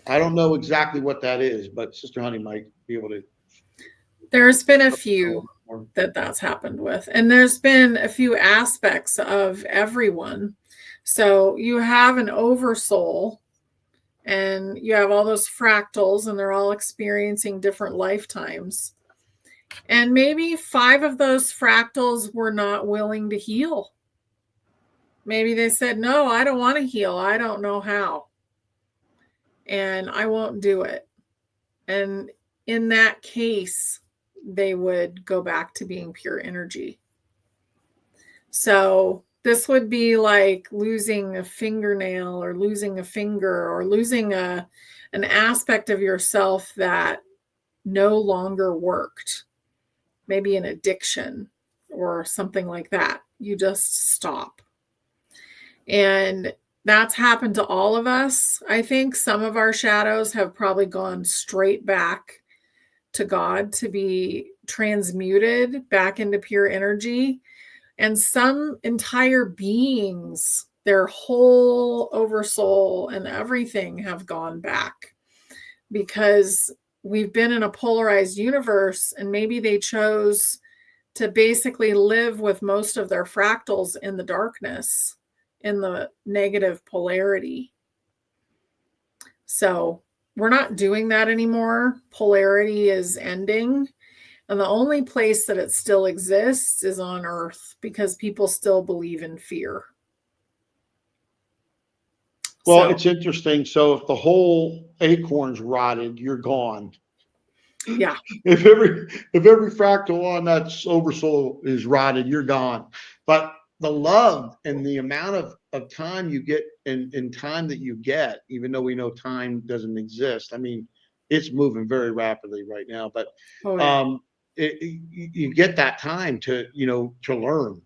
S1: I don't know exactly what that is, but Sister Honey might be able to.
S2: There's been a few that's happened with, and there's been a few aspects of everyone. So you have an oversoul, and you have all those fractals, and they're all experiencing different lifetimes. And maybe 5 of those fractals were not willing to heal. Maybe they said, no, I don't want to heal. I don't know how. And I won't do it. And in that case, they would go back to being pure energy. So this would be like losing a fingernail or losing a finger or losing an aspect of yourself that no longer worked. Maybe an addiction or something like that. You just stop. And that's happened to all of us. I think some of our shadows have probably gone straight back to God to be transmuted back into pure energy. And some entire beings, their whole oversoul and everything have gone back because we've been in a polarized universe, and maybe they chose to basically live with most of their fractals in the darkness, in the negative polarity. So we're not doing that anymore. Polarity is ending. And the only place that it still exists is on Earth because people still believe in fear.
S1: Well, it's interesting. So if the whole acorn's rotted, you're gone.
S2: Yeah.
S1: If every fractal on that oversoul is rotted, you're gone. But the love and the amount of time you get and time that you get, even though we know time doesn't exist, I mean, it's moving very rapidly right now. But you get that time to learn.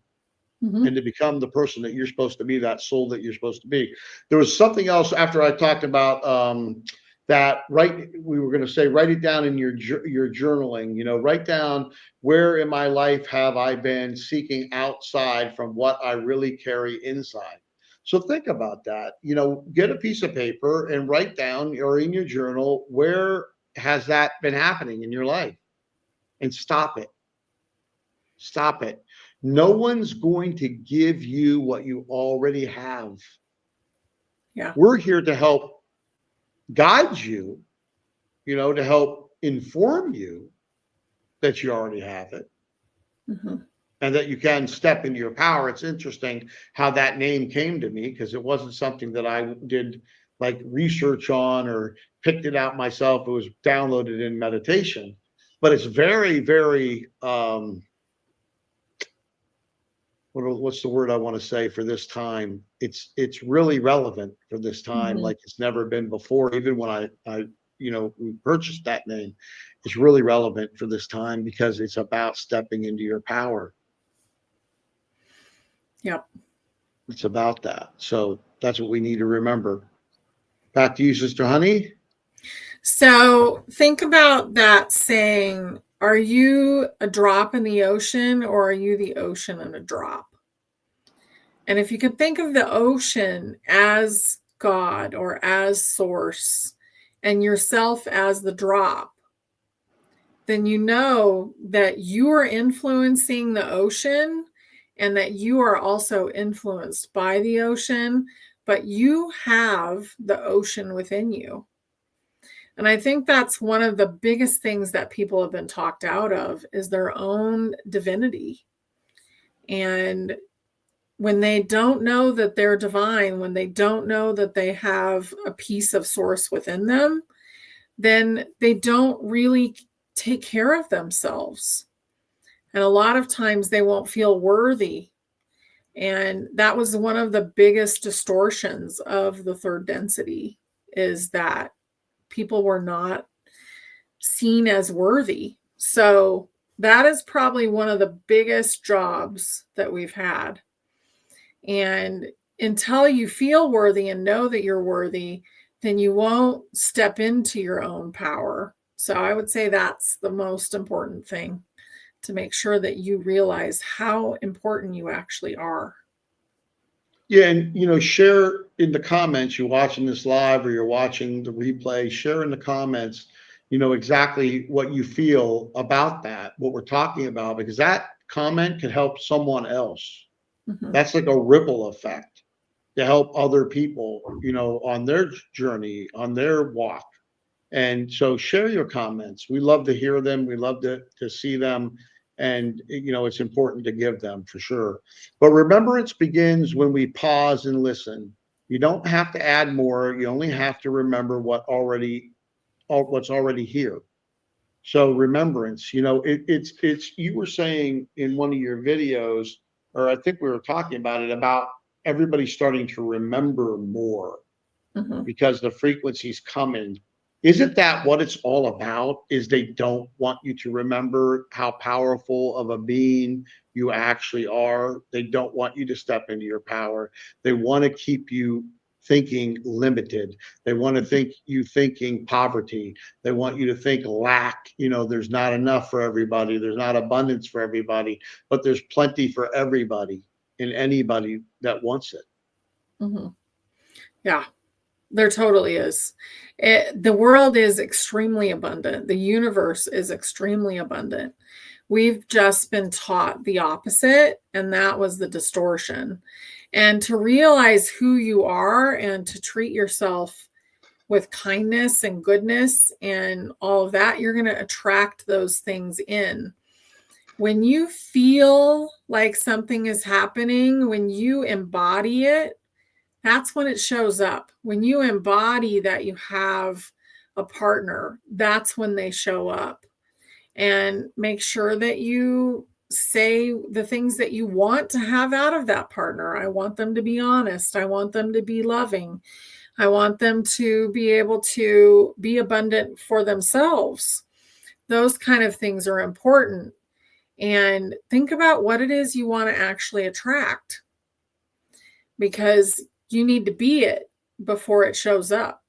S1: Mm-hmm. And to become the person that you're supposed to be, that soul that you're supposed to be. There was something else after I talked about that, right? We were going to say, write it down in your journaling, write down where in my life have I been seeking outside from what I really carry inside. So think about that, get a piece of paper and write down or in your journal, where has that been happening in your life, and stop it. Stop it. No one's going to give you what you already have.
S2: Yeah.
S1: We're here to help guide you, to help inform you that you already have it. Mm-hmm. And that you can step into your power. It's interesting how that name came to me, because it wasn't something that I did like research on or picked it out myself. It was downloaded in meditation, but it's very, very, what's the word I want to say for this time? It's really relevant for this time, mm-hmm. like it's never been before. Even when I we purchased that name, it's really relevant for this time because it's about stepping into your power.
S2: Yep.
S1: It's about that. So that's what we need to remember. Back to you, Sister Honey.
S2: So think about that saying, are you a drop in the ocean, or are you the ocean in a drop? And if you could think of the ocean as God or as source and yourself as the drop, then you know that you are influencing the ocean and that you are also influenced by the ocean, but you have the ocean within you. And I think that's one of the biggest things that people have been talked out of is their own divinity. And when they don't know that they're divine, when they don't know that they have a piece of source within them, then they don't really take care of themselves. And a lot of times they won't feel worthy. And that was one of the biggest distortions of the third density, is that people were not seen as worthy. So that is probably one of the biggest jobs that we've had. And until you feel worthy and know that you're worthy, then you won't step into your own power. So I would say that's the most important thing, to make sure that you realize how important you actually are.
S1: Yeah, and share in the comments. You're watching this live or you're watching the replay. Share in the comments, exactly what you feel about that, what we're talking about, because that comment can help someone else.
S2: Mhm.
S1: That's like a ripple effect to help other people, on their journey, on their walk. And so share your comments. We love to hear them. We love to see them. And, it's important to give them for sure. But remembrance begins when we pause and listen. You don't have to add more. You only have to remember what's already here. So remembrance, it's you were saying in one of your videos, or I think we were talking about it, about everybody starting to remember more
S2: Mhm.
S1: because the frequency's coming. Isn't that what it's all about? Is they don't want you to remember how powerful of a being you actually are. They don't want you to step into your power. They want to keep you thinking limited. They want to think you thinking poverty. They want you to think lack. There's not enough for everybody. There's not abundance for everybody, but there's plenty for everybody and anybody that wants it.
S2: Mhm. Yeah. There totally is. The world is extremely abundant. The universe is extremely abundant. We've just been taught the opposite, and that was the distortion. And to realize who you are and to treat yourself with kindness and goodness and all of that, you're going to attract those things in. When you feel like something is happening, when you embody it, that's when it shows up. When you embody that you have a partner, that's when they show up. And make sure that you say the things that you want to have out of that partner. I want them to be honest. I want them to be loving. I want them to be able to be abundant for themselves. Those kind of things are important. And think about what it is you want to actually attract, because you need to be it before it shows up.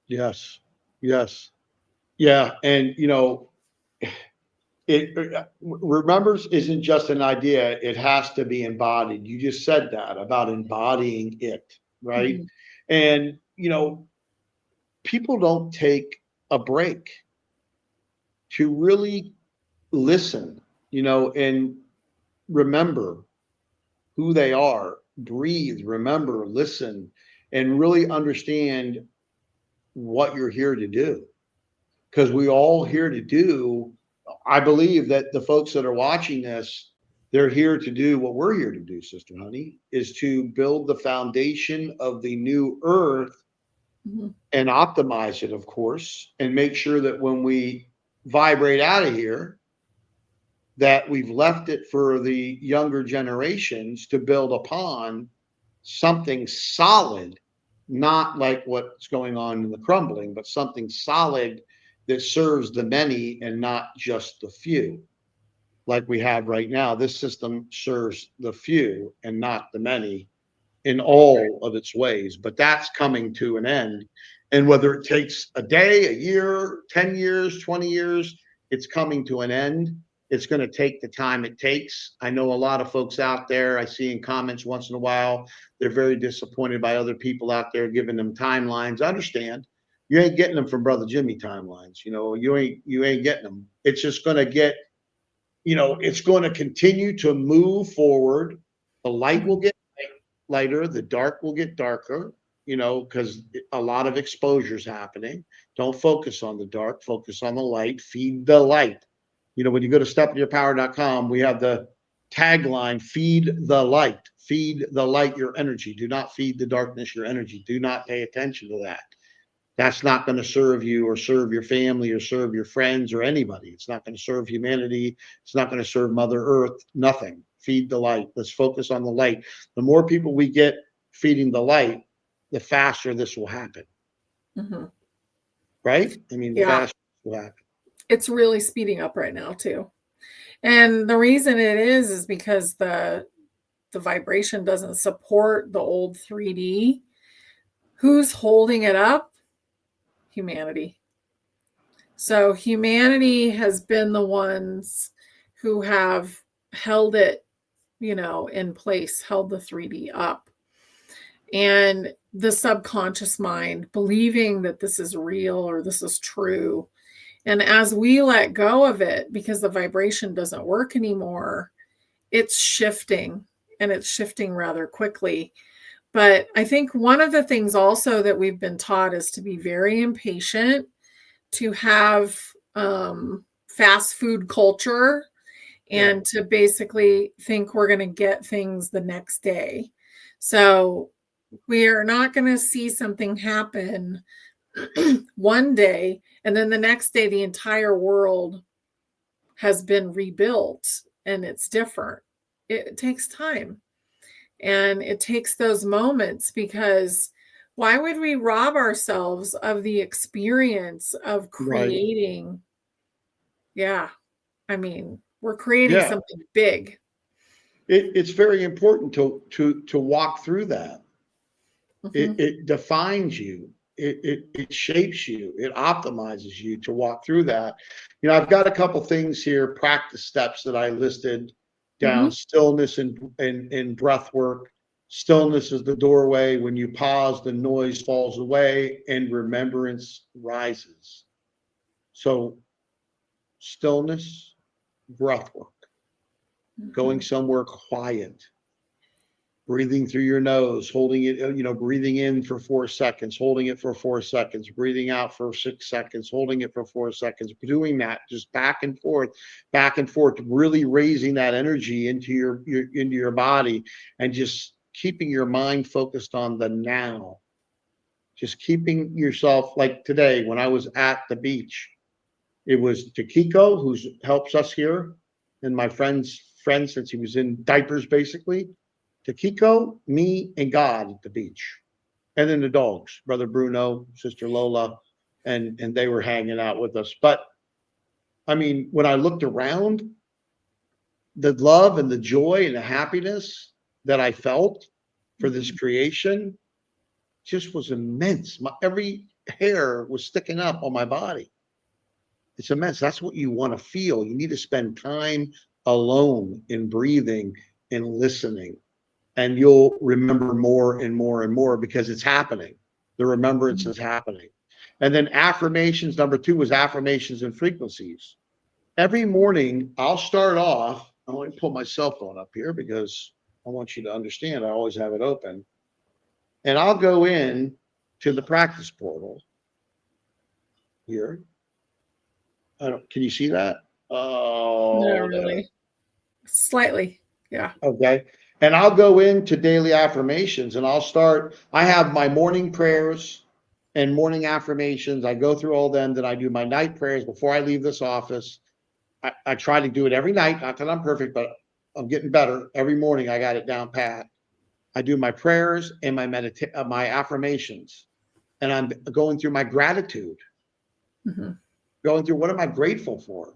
S1: Yes. Yes. Yeah. And, remembers isn't just an idea, it has to be embodied. You just said that about embodying it, right?
S2: Mhm.
S1: And, people don't take a break to really listen, and remember who they are, breathe, remember, listen, and really understand what you're here to do. Because we all here to do, I believe that the folks that are watching this, they're here to do what we're here to do, Sister Honey, is to build the foundation of the new earth
S2: Mhm.
S1: and optimize it, of course, and make sure that when we vibrate out of here, that we've left it for the younger generations to build upon something solid, not like what's going on in the crumbling, but something solid that serves the many and not just the few, like we have right now. This system serves the few and not the many in all of its ways, but that's coming to an end. And whether it takes a day, a year, 10 years, 20 years, it's coming to an end. It's going to take the time it takes. I know a lot of folks out there, I see in comments once in a while, they're very disappointed by other people out there giving them timelines. I understand. You ain't getting them from Brother Jimmie timelines. You ain't getting them. It's just going to get, it's going to continue to move forward. The light will
S2: Mhm.
S1: get lighter, the dark will get darker, because a lot of exposure is happening. Don't focus on the dark, focus on the light, feed the light. When you go to stepinyourpower.com, we have the tagline, feed the light, feed the light your energy. Do not feed the darkness your energy. Do not pay attention to that. That's not going to serve you or serve your family or serve your friends or anybody. It's not going to serve humanity. It's not going to serve Mother Earth, nothing. feed the light. Let's focus on the light. The more people we get feeding the light, the faster this will happen.
S2: Mm-hmm.
S1: Right? I mean, the faster this will happen.
S2: It's really speeding up right now too. And the reason it is because the vibration doesn't support the old 3D. Who's holding it up? Humanity. So humanity has been the ones who have held it, in place, held the 3D up. And the subconscious mind believing that this is real or this is true. And as we let go of it, because the vibration doesn't work anymore, it's shifting, and it's shifting rather quickly. But I think one of the things also that we've been taught is to be very impatient, to have fast food culture, and to basically think we're going to get things the next day. So we are not going to see something happen one day, and then the next day the entire world has been rebuilt and it's different. It takes time, and it takes those moments, because why would we rob ourselves of the experience of creating? Right. Yeah. I mean, we're creating something big.
S1: It's very important to walk through that. Mm-hmm. It defines you. It shapes you. It optimizes you to walk through that. I've got a couple things here, practice steps that I listed down. Mm-hmm. Stillness and breath work. Stillness is the doorway. When you pause, the noise falls away and remembrance rises. So stillness, breath work, mm-hmm. Going somewhere quiet, breathing through your nose, holding it, breathing in for 4 seconds, holding it for 4 seconds, breathing out for 6 seconds, holding it for 4 seconds, doing that just back and forth, really raising that energy into your body, and just keeping your mind focused on the now. Just keeping yourself, like today when I was at the beach, it was Takiko, who helps us here, and my friend's friend, since he was in diapers basically. Takiko, me, and God at the beach. And then the dogs, Brother Bruno, Sister Lola, and they were hanging out with us. But I mean, when I looked around, the love and the joy and the happiness that I felt for this creation just was immense. Every hair was sticking up on my body. It's immense. That's what you want to feel. You need to spend time alone in breathing and listening. And you'll remember more and more and more, because it's happening. The remembrance is happening. And then affirmations, number 2 was affirmations and frequencies. Every morning, I'll start off, I want to pull my cell phone up here because I want you to understand I always have it open. And I'll go in to the practice portal here. Can you see that? Oh,
S2: not really. Slightly, yeah.
S1: Okay. And I'll go into daily affirmations, and I have my morning prayers and morning affirmations. I go through all them. Then I do my night prayers before I leave this office. I try to do it every night. Not that I'm perfect, but I'm getting better. Every morning I got it down pat. I do my prayers and my affirmations, and I'm going through my gratitude, mm-hmm. Going through what am I grateful for,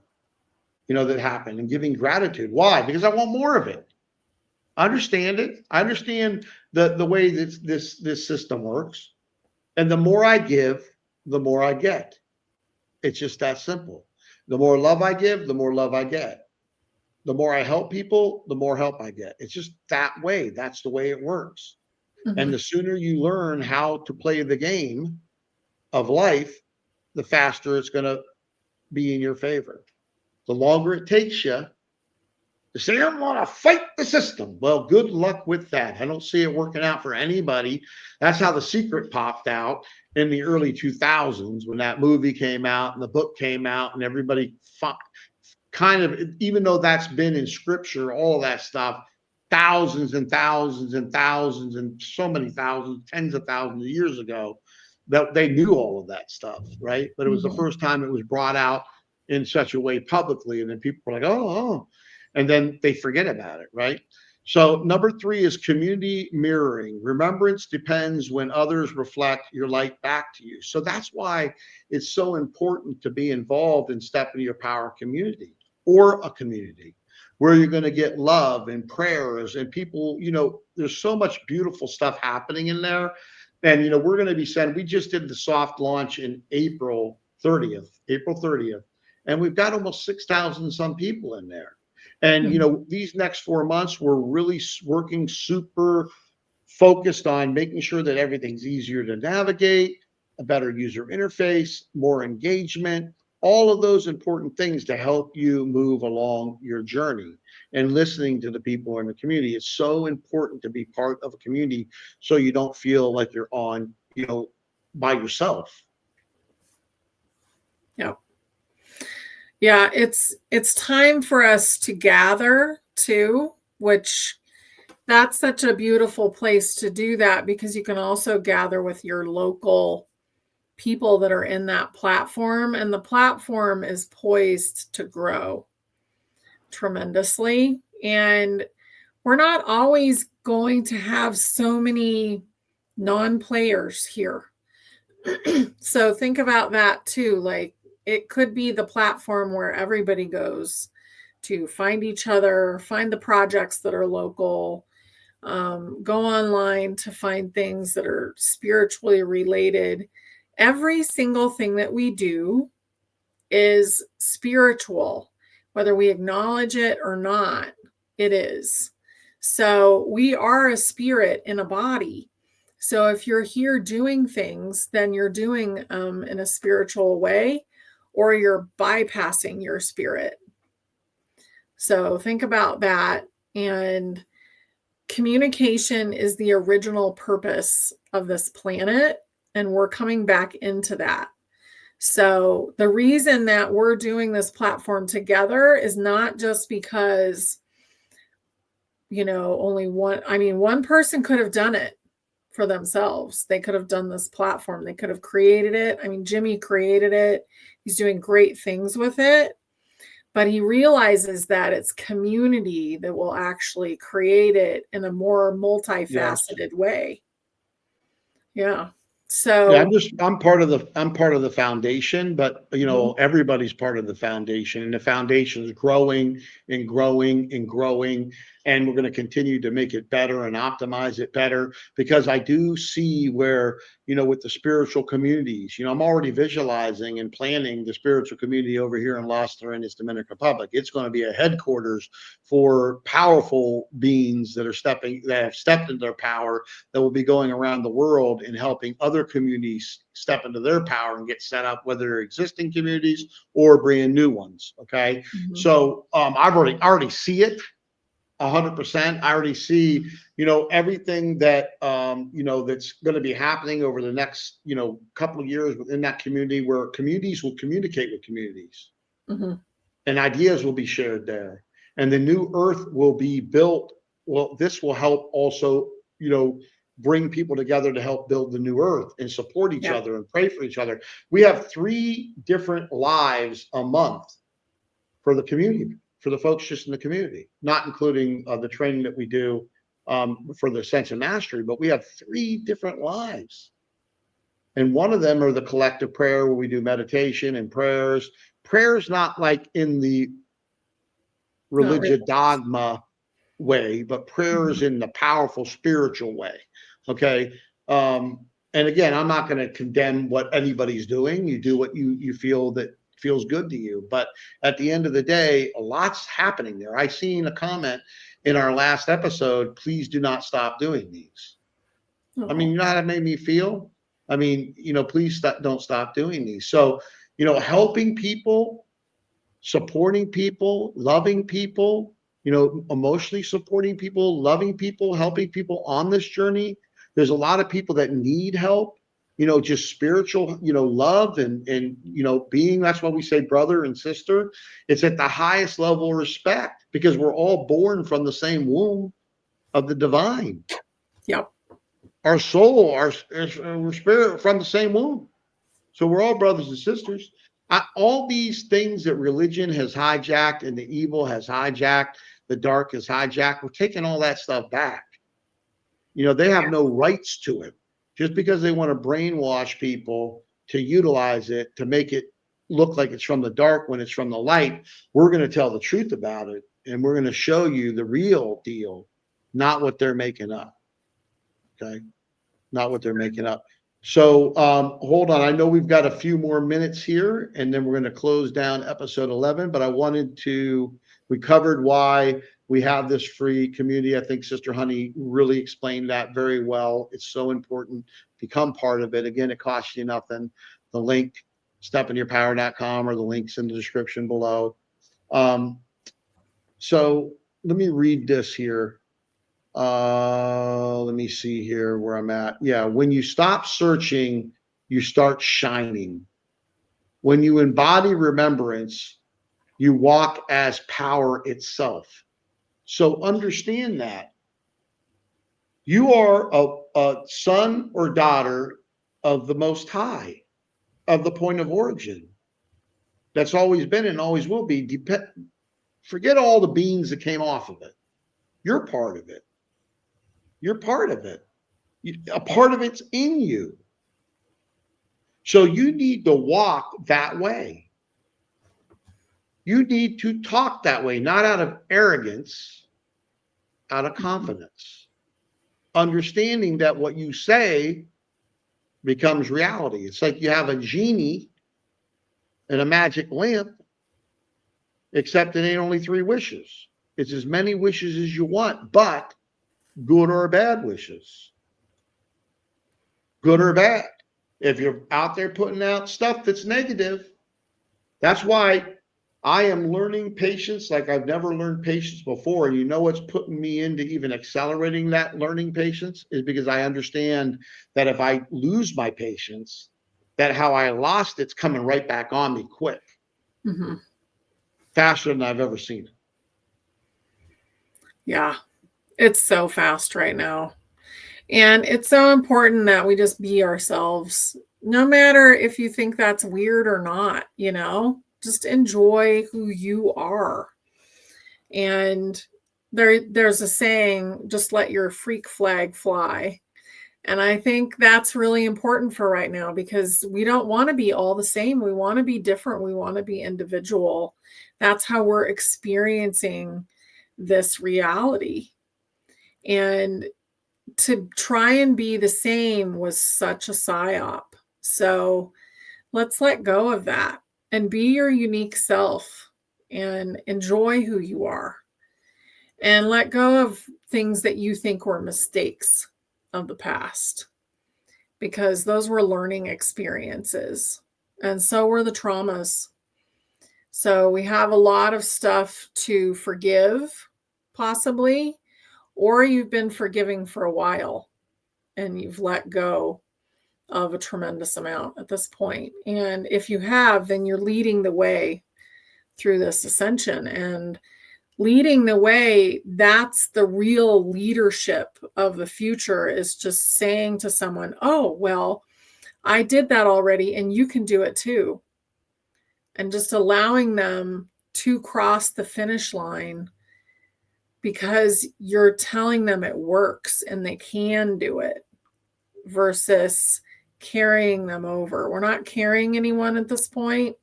S1: that happened, and giving gratitude. Why? Because I want more of it. I understand it. I understand the way this system works. And the more I give, the more I get. It's just that simple. The more love I give, the more love I get. The more I help people, the more help I get. It's just that way. That's the way it works. Mm-hmm. And the sooner you learn how to play the game of life, the faster it's going to be in your favor. The longer it takes you to say, I want to fight the system. Well, good luck with that. I don't see it working out for anybody. That's how The Secret popped out in the early 2000s when that movie came out and the book came out, and everybody kind of, even though that's been in scripture, all of that stuff, thousands and thousands and thousands and so many thousands, tens of thousands of years ago, that they knew all of that stuff, right? But it was the first time it was brought out in such a way publicly, and then people were like, oh. and then they forget about it, right? So number 3 is community mirroring. Remembrance depends when others reflect your light back to you. So that's why it's so important to be involved in Step Into Your Power community, or a community where you're going to get love and prayers and people, there's so much beautiful stuff happening in there. And, we're going to be sending, we just did the soft launch in April 30th, and we've got almost 6,000 some people in there. And, these next 4 months, we're really working super focused on making sure that everything's easier to navigate, a better user interface, more engagement, all of those important things to help you move along your journey. And listening to the people in the community, it's so important to be part of a community so you don't feel like you're on, by yourself.
S2: Yeah. Yeah, it's time for us to gather too, which that's such a beautiful place to do that, because you can also gather with your local people that are in that platform, and the platform is poised to grow tremendously. And we're not always going to have so many non-players here. So think about that too. Like, it could be the platform where everybody goes to find each other, find the projects that are local, go online to find things that are spiritually related. Every single thing that we do is spiritual, whether we acknowledge it or not, it is. So we are a spirit in a body. So if you're here doing things, then you're doing in a spiritual way, or you're bypassing your spirit. So think about that. And communication is the original purpose of this planet, and we're coming back into that. So the reason that we're doing this platform together is not just because, only one person could have done it for themselves. They could have done this platform. They could have created it. Jimmie created it. He's doing great things with it. But he realizes that it's community that will actually create it in a more multifaceted way. Yeah. So
S1: yeah, I'm part of the foundation, but everybody's part of the foundation, and the foundation is growing and growing and growing, and we're going to continue to make it better and optimize it better, because I do see where, with the spiritual communities, I'm already visualizing and planning the spiritual community over here in Las Terrenas, Dominican Republic. It's going to be a headquarters for powerful beings that have stepped into their power, that will be going around the world and helping other communities step into their power and get set up, whether they're existing communities or brand new ones. Okay. So I already see it 100%. I already see, everything that, that's going to be happening over the next, couple of years within that community, where communities will communicate with communities, and ideas will be shared there, and the new earth will be built. Well, this will help also, bring people together to help build the new earth and support each other and pray for each other. We have 3 different lives a month for the community, for the folks just in the community, not including the training that we do for the sense of mastery, but we have 3 different lives. And one of them are the collective prayer, where we do meditation and prayers. Prayers not like in the religious dogma way, but prayers in the powerful spiritual way. Okay. And again, I'm not going to condemn what anybody's doing. You do what you feel that feels good to you. But at the end of the day, a lot's happening there. I seen a comment in our last episode: please do not stop doing these. You know how that made me feel? Please don't stop doing these. So, helping people, supporting people, loving people, emotionally supporting people, loving people, helping people on this journey. There's a lot of people that need help, just spiritual, love and being. That's why we say brother and sister. It's at the highest level of respect, because we're all born from the same womb of the divine.
S2: Yep.
S1: Our soul, our spirit from the same womb. So we're all brothers and sisters. All these things that religion has hijacked and the evil has hijacked, the dark has hijacked, we're taking all that stuff back. They have no rights to it. Just because they want to brainwash people to utilize it, to make it look like it's from the dark when it's from the light, we're going to tell the truth about it. And we're going to show you the real deal, not what they're making up. Okay. Not what they're making up. So hold on. I know we've got a few more minutes here, and then we're going to close down episode 11. But we covered why we have this free community. I think Sister Honey really explained that very well. It's so important. Become part of it. Again, it costs you nothing. The link, stepinyourpower.com, or the links in the description below. So let me read this here. Let me see here where I'm at. Yeah, when you stop searching, you start shining. When you embody remembrance, you walk as power itself. So understand that you are a son or daughter of the Most High, of the point of origin. That's always been and always will be. Forget all the beings that came off of it. You're part of it. You're part of it. A part of it's in you. So you need to walk that way. You need to talk that way, not out of arrogance, out of confidence. Understanding that what you say becomes reality. It's like you have a genie and a magic lamp, except it ain't only 3 wishes. It's as many wishes as you want, but good or bad wishes. Good or bad. If you're out there putting out stuff that's negative, that's why I am learning patience like I've never learned patience before. And what's putting me into even accelerating that learning patience is because I understand that if I lose my patience, that how I lost it's coming right back on me quick. Mm-hmm. Faster than I've ever seen it.
S2: Yeah, it's so fast right now. And it's so important that we just be ourselves, no matter if you think that's weird or not, just enjoy who you are. And there's a saying, just let your freak flag fly. And I think that's really important for right now, because we don't want to be all the same. We want to be different. We want to be individual. That's how we're experiencing this reality. And to try and be the same was such a psyop. So let's let go of that and be your unique self and enjoy who you are, and let go of things that you think were mistakes of the past, because those were learning experiences, and so were the traumas. So we have a lot of stuff to forgive, possibly, or you've been forgiving for a while and you've let go of a tremendous amount at this point. And if you have, then you're leading the way through this ascension. And leading the way, that's the real leadership of the future, is just saying to someone, oh, well, I did that already and you can do it too. And just allowing them to cross the finish line, because you're telling them it works and they can do it, versus carrying them over. We're not carrying anyone at this point.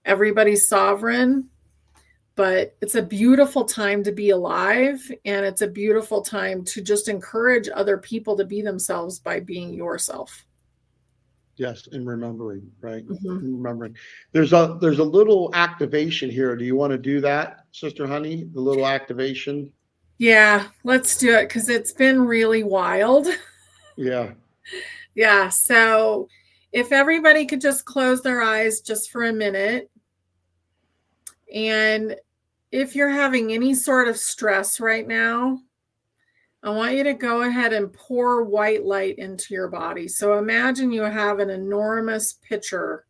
S2: Everybody's sovereign, but it's a beautiful time to be alive. And it's a beautiful time to just encourage other people to be themselves by being yourself.
S1: Yes, and remembering, right? Mm-hmm. Remembering. There's a little activation here. Do you want to do that, Sister Honey? The little activation?
S2: Yeah, let's do it, because it's been really wild.
S1: Yeah.
S2: Yeah. So if everybody could just close their eyes just for a minute. And if you're having any sort of stress right now, I want you to go ahead and pour white light into your body. So imagine you have an enormous pitcher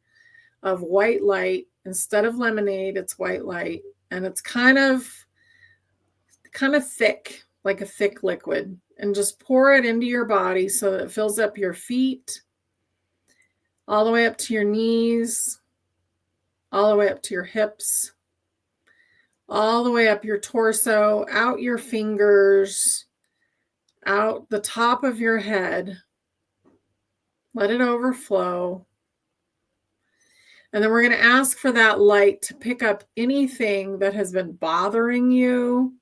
S2: of white light. Instead of lemonade, it's white light. And it's kind of thick, like a thick liquid. And just pour it into your body so that it fills up your feet, all the way up to your knees, all the way up to your hips, all the way up your torso, out your fingers, out the top of your head. Let it overflow. And then we're going to ask for that light to pick up anything that has been bothering you,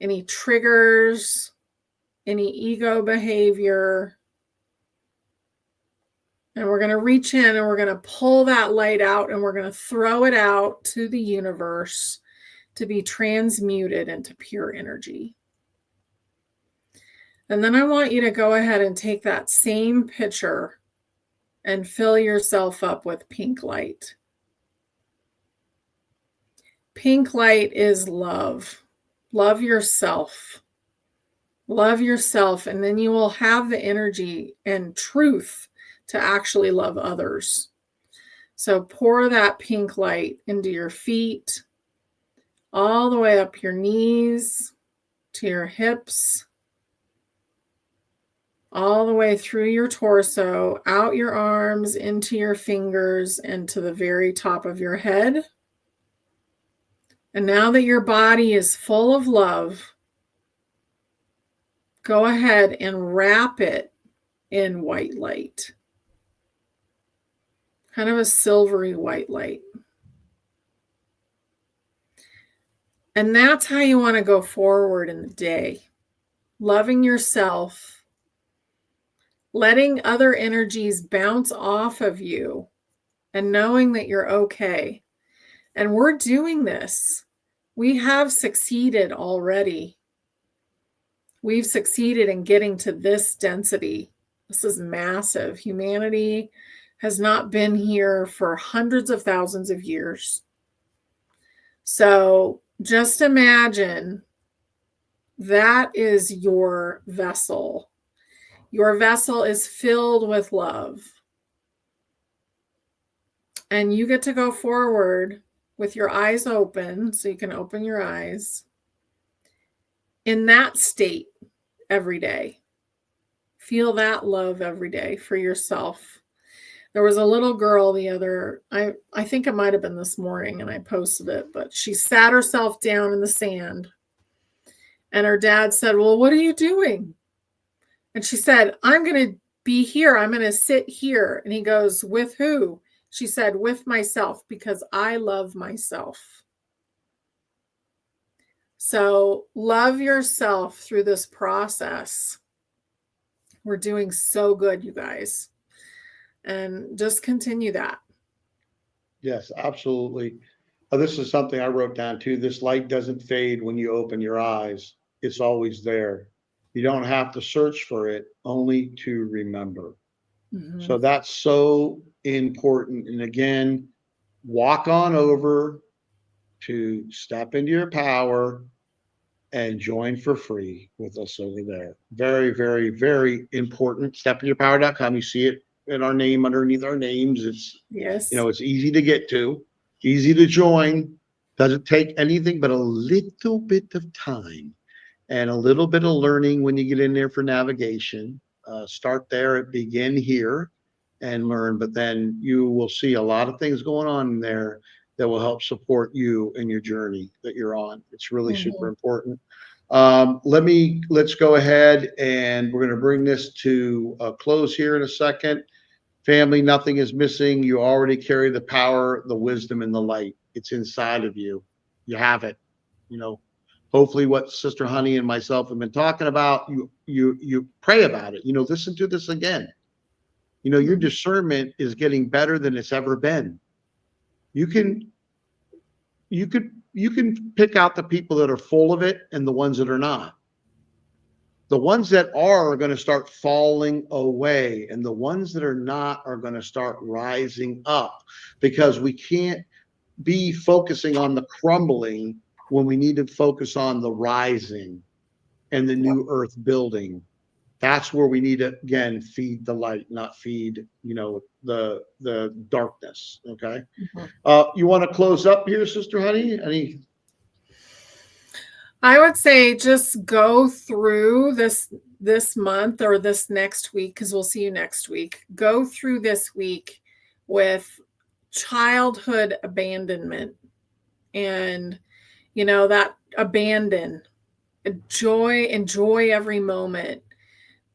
S2: any triggers, any ego behavior. And we're going to reach in and we're going to pull that light out and we're going to throw it out to the universe to be transmuted into pure energy. And then I want you to go ahead and take that same picture and fill yourself up with pink light. Pink light is love. Love yourself. Love yourself, and then you will have the energy and truth to actually love others. So pour that pink light into your feet, all the way up your knees, to your hips, all the way through your torso, out your arms, into your fingers, and to the very top of your head. And now that your body is full of love, go ahead and wrap it in white light. Kind of a silvery white light. And that's how you want to go forward in the day. Loving yourself, letting other energies bounce off of you, and knowing that you're okay. And we're doing this. We have succeeded already. We've succeeded in getting to this density. This is massive. Humanity has not been here for hundreds of thousands of years. So just imagine that is your vessel. Your vessel is filled with love. And you get to go forward with your eyes open, so you can open your eyes, in that state every day. Feel that love every day for yourself. There was a little girl I think it might have been this morning, and I posted it, but she sat herself down in the sand. And her dad said, "Well, what are you doing?" And she said, "I'm going to be here. I'm going to sit here." And he goes, "With who?" She said, "With myself, because I love myself." So love yourself through this process. We're doing so good, you guys. And just continue that.
S1: Yes, absolutely. This is something I wrote down too. This light doesn't fade when you open your eyes. It's always there. You don't have to search for it, only to remember. Mm-hmm. So that's so important. And again, walk on over to step into your power and join for free with us over there. Very, very, very important. Stepinyourpower.com. You see it in our name, underneath our names. It's,
S2: yes,
S1: it's easy to get to, easy to join. Doesn't take anything but a little bit of time and a little bit of learning when you get in there for navigation. Start there, begin here and learn, but then you will see a lot of things going on in there that will help support you in your journey that you're on. It's really super important. Let's go ahead and we're going to bring this to a close here in a second. Family, nothing is missing. You already carry the power, the wisdom, and the light. It's inside of you. You have it. Hopefully what Sister Honey and myself have been talking about, you pray about it. Listen to this again. Your discernment is getting better than it's ever been. You can pick out the people that are full of it and the ones that are not. The ones that are going to start falling away, and the ones that are not are going to start rising up, because we can't be focusing on the crumbling when we need to focus on the rising and the new earth building. That's where we need to, again, feed the light, not feed, the darkness. Okay. Mm-hmm. You want to close up here, Sister Honey?
S2: I would say just go through this month or this next week, because we'll see you next week. Go through this week with childhood abandonment and, that enjoy every moment.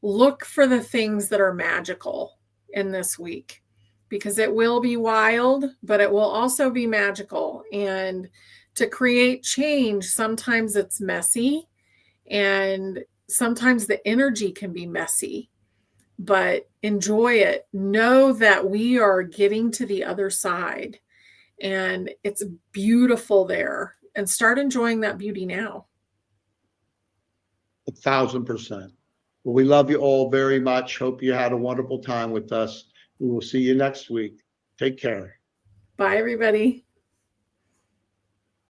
S2: Look for the things that are magical in this week, because it will be wild, but it will also be magical. And to create change, sometimes it's messy and sometimes the energy can be messy, but enjoy it. Know that we are getting to the other side and it's beautiful there, and start enjoying that beauty now.
S1: 1,000%. Well, we love you all very much. Hope you had a wonderful time with us. We will see you next week. Take care.
S2: Bye, everybody.